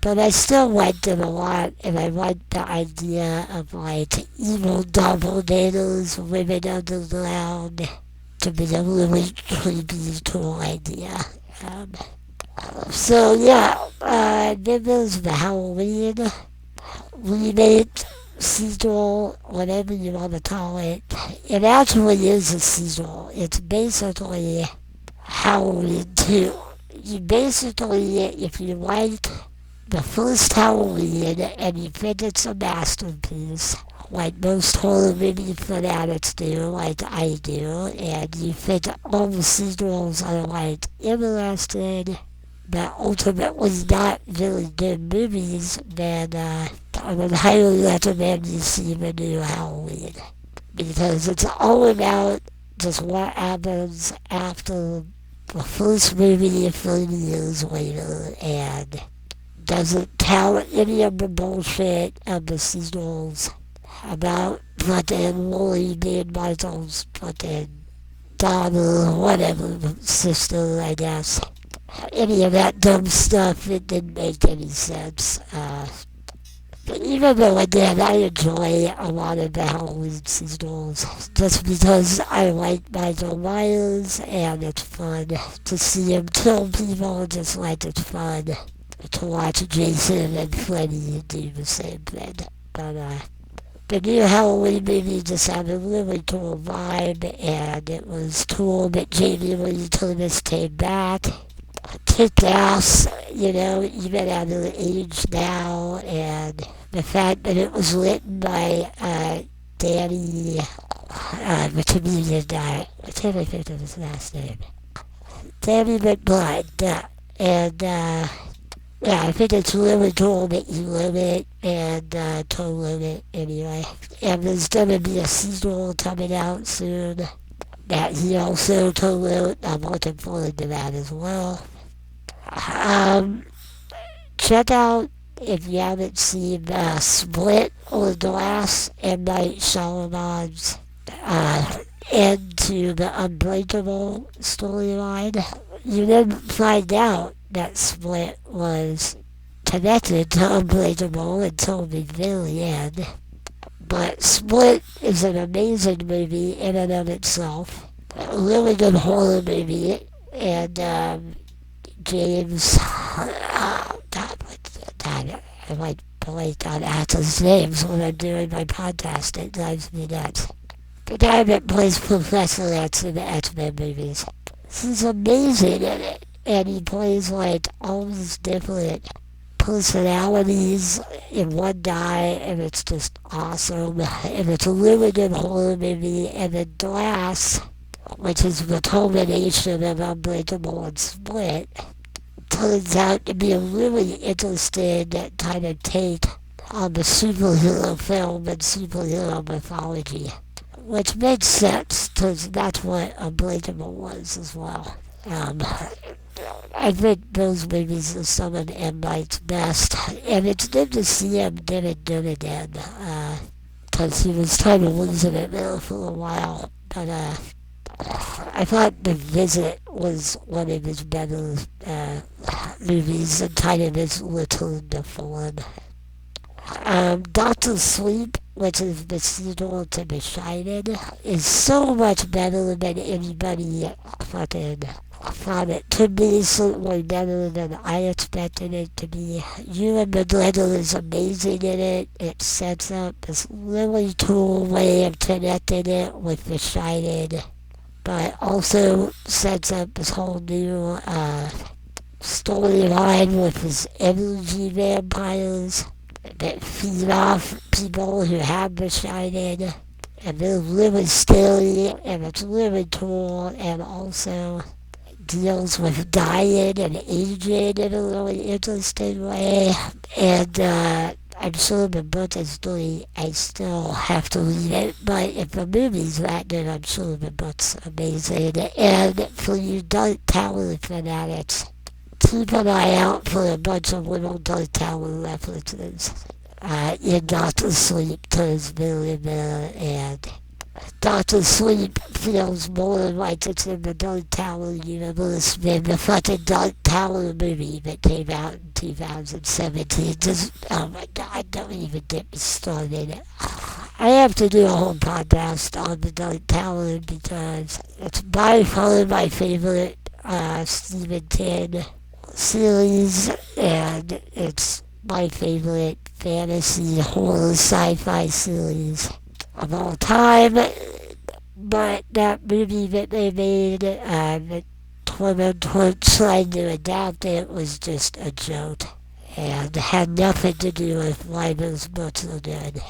But I still liked it a lot, and I liked the idea of like evil doppelgangers living underground to be a really creepy, cool idea. So yeah, then there's the Halloween remake, sequel, whatever you want to call it. It actually is a sequel. It's basically Halloween 2. You basically, if you like the first Halloween and you think it's a masterpiece, like most horror movie fanatics do, like I do, and you think all the sequels are like interesting, but ultimately not very good movies, then I would highly recommend you see the new Halloween. Because it's all about just what happens after the first movie 30 years later, and doesn't count any of the bullshit of the sequels about fucking Lori being Michael's fucking daughter, whatever, sister, I guess. Any of that dumb stuff, it didn't make any sense. But even though, again, I enjoy a lot of the Halloween sequels, just because I like Michael Myers, and it's fun to see him kill people, just like it's fun to watch Jason and Freddy do the same thing. But the new Halloween movie just had a really cool vibe, and it was cool that Jamie Lee Curtis came back, kicked ass, you know, even at her age now, and the fact that it was written by Danny, the comedian guy, I can't think of his last name, Danny McBride, and yeah, I think it's really cool that you wrote it and co-wrote it anyway. And there's gonna be a sequel coming out soon that he also co-wrote. I'm looking forward to that as well. Check out, if you haven't seen Split or Glass, M. Night Shyamalan's end the Unbreakable storyline. You didn't find out that Split was connected to Unbreakable until the very end. But Split is an amazing movie in and of itself. A really good horror movie. And James... God, I might blank on actors' names when I'm doing my podcast. It drives me nuts. The guy that plays Professor X in the X-Men movies. He's amazing in it. And he plays like all these different personalities in one guy, and it's just awesome. And it's a really good horror movie. And then Glass, which is the culmination of Unbreakable and Split, turns out to be a really interesting kind of take on the superhero film and superhero mythology. Which makes sense, because that's what Unbreakable was as well. I think those movies are some of M. Night's best, and it's good to see him get it good again, because he was kind of losing it there for a while. But I thought The Visit was one of his better movies and kind of his return to form. Doctor Sleep which is the sequel to The Shining, is so much better than anybody fucking thought it to be, certainly better than I expected it to be. Ewan McGregor is amazing in it. It sets up this really cool way of connecting it with The Shining, but also sets up this whole new storyline with his energy vampires that feed off people who have The Shining. And they're really scary, and it's really cool, and also deals with dying and aging in a really interesting way. And I'm sure the book is great. I still have to read it, but if the movie's that good, I'm sure the book's amazing. And for you Dark Tower fanatics, keep an eye out for a bunch of little Dark Tower references. In Doctor Sleep turns very there, and Doctor Sleep feels more like it's in the Dark Tower universe than the fucking Dark Tower movie that came out in 2017. Just, oh my god, don't even get me started. I have to do a whole podcast on the Dark Tower because it's by far my favorite Stephen King series, and it's my favorite fantasy horror sci-fi series of all time. But that movie that they made, that quote-unquote tried to adapt it, was just a joke and had nothing to do with why those books are good.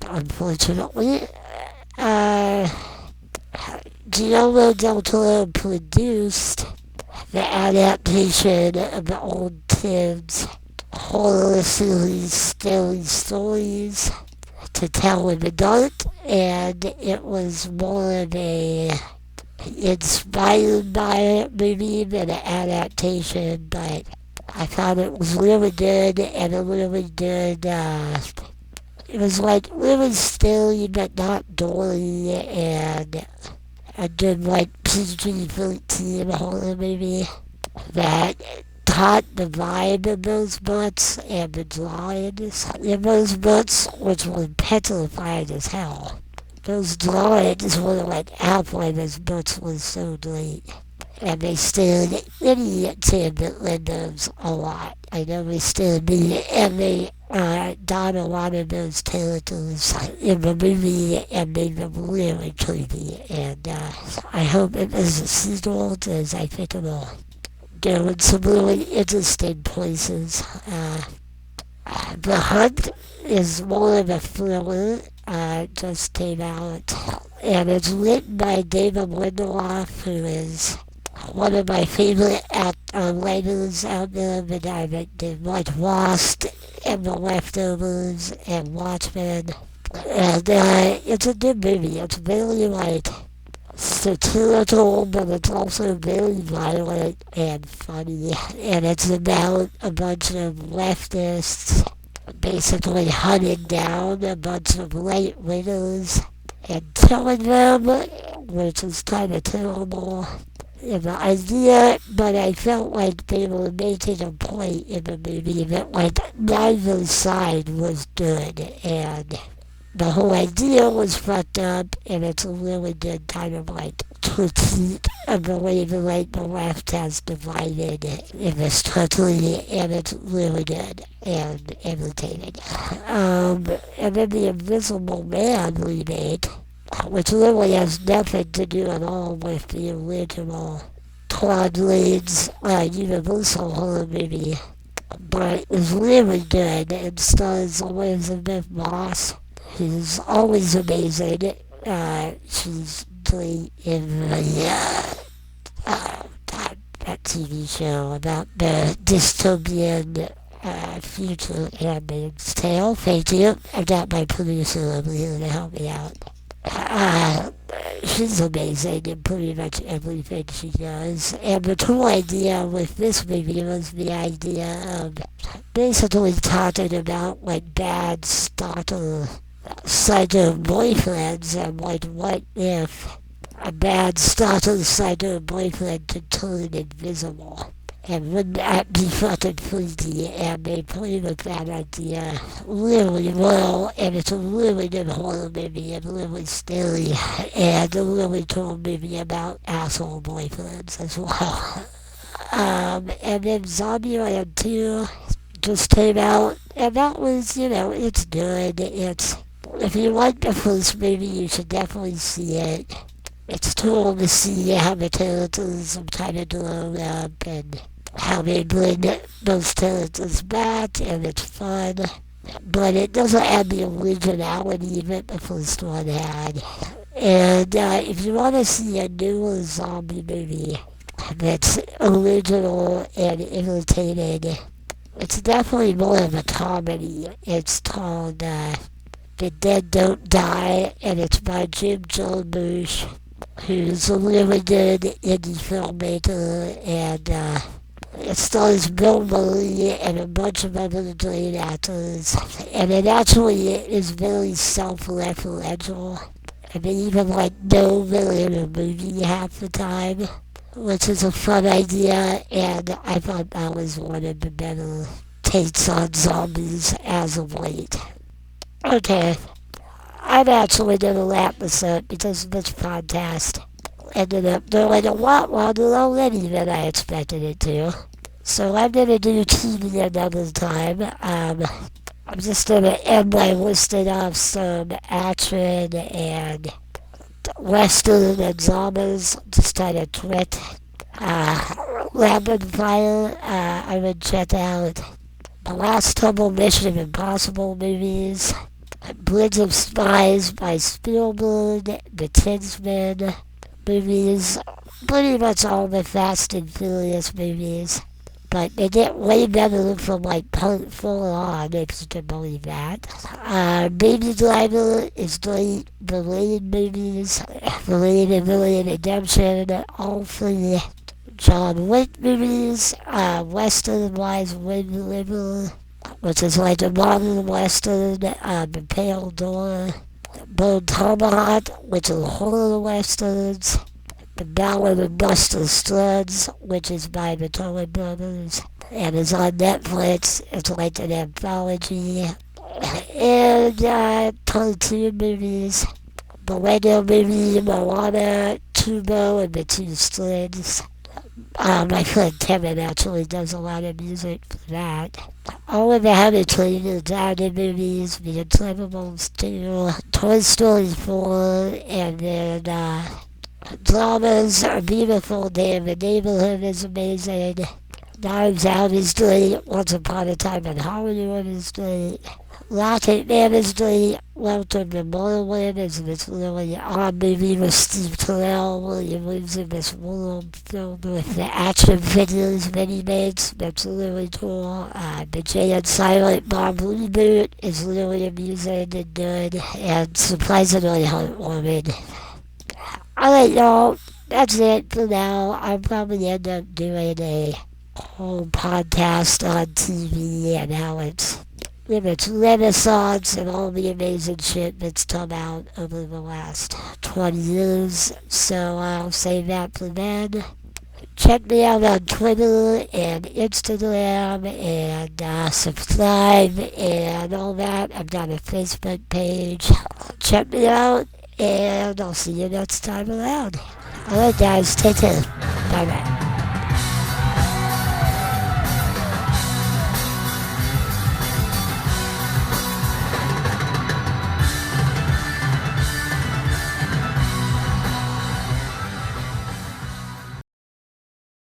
Unfortunately, Guillermo del Toro produced the adaptation of the old kids' horror series Scary Stories to tell in the dark, and it was more of a inspired by it movie than an adaptation, but I thought it was really good and a really good, it was like really scary but not gory, and a good like PG-13 horror movie that caught the vibe of those books and the drawings in those books, which were petrified as hell. Those drawings were like halfway those books were so great. And they stared any kid that read those a lot. I know they stared me, and they got a lot of those characters in the movie and made them really creepy. And I hope it is a sequel, because I think it will go in some really interesting places. The Hunt is more of a thriller. Just came out, and it's written by David Lindelof, who is one of my favorite writers out there, the guy that did like Lost and The Leftovers and Watchmen. And it's a good movie. It's very like satirical, but it's also very violent and funny. And it's about a bunch of leftists basically hunting down a bunch of late winners and killing them, which is kind of terrible in the idea, but I felt like they were making a point in the movie that like neither side was good, and the whole idea was fucked up, and it's a really good kind of like critique of the way the right and the left has divided in this country, and it's really good and entertaining. And then the Invisible Man remake, which really has nothing to do at all with the original Claude Rains Universal horror movie, but is really good and stars Elizabeth Moss, who's always amazing. She's great in that TV show about the dystopian future Handmaid's Tale. Thank you. I've got my producer over here to help me out. She's amazing in pretty much everything she does. And the cool idea with this movie was the idea of basically talking about like bad stalker psycho boyfriends, and like what if a bad stalker psycho boyfriend could turn invisible. And wouldn't that be fucking freaky? And they play with that idea really well, and it's a really good horror movie and really scary, and a really cool movie about asshole boyfriends as well. And then Zombieland 2 just came out, and that was, it's good. If you like the first movie, you should definitely see it. It's cool to see how the characters have kind of grown up and how they bring those characters back, and it's fun. But it doesn't have the originality that the first one had. And if you want to see a newer zombie movie that's original and entertaining, it's definitely more of a comedy. It's called The Dead Don't Die, and it's by Jim Jarmusch, who's a really good indie filmmaker, and it stars Bill Murray and a bunch of other great actors, and it actually is very self-referential, and they even know they're in a movie half the time, which is a fun idea, and I thought that was one of the better takes on zombies as of late. Okay, I'm actually going to wrap this up because this podcast ended up going a lot longer already than I expected it to. So I'm going to do TV another time. I'm just going to end by listing off some action and western and dramas, just kind of quick. Rapid fire, I would check out the last couple Mission Impossible movies, Bridge of Spies by Spielberg, The Kingsman movies, pretty much all the Fast and Furious movies. But they get way better from part 4 on, if you can believe that. Baby Driver is great. The Rain movies, The Rain and Rain Redemption, all three John Wick movies, Western-wise Wind River, which is like a modern Western, The Pale Door, Bone Tomahawk, which are horror Westerns, The Ballad of Buster Scruggs, which is by the Coen Brothers, and is on Netflix. It's like an anthology. And cartoon movies, the Lego movie, Moana, Kubo, and the Two Strings. My friend Kevin actually does a lot of music for that. All of the How to Train Your Dragon movies, The Incredibles 2, Toy Story 4, and then dramas are beautiful. Day in the Neighborhood is amazing. Knives Out is great. Once Upon a Time in Hollywood is great. Rocket Man is great. Welcome to Morrowind is this really odd movie with Steve Carell where he lives in this world filled with the action figures that he makes. That's really cool. The Jay and Silent Bob reboot is really amusing and good and surprisingly heartwarming. Alright, y'all. That's it for now. I'll probably end up doing a whole podcast on TV and how it's in its renaissance and all the amazing shit that's come out over the last 20 years. So I'll save that for then. Check me out on Twitter and Instagram and subscribe and all that. I've got a Facebook page. Check me out and I'll see you next time around. Alright guys, take care. Bye bye.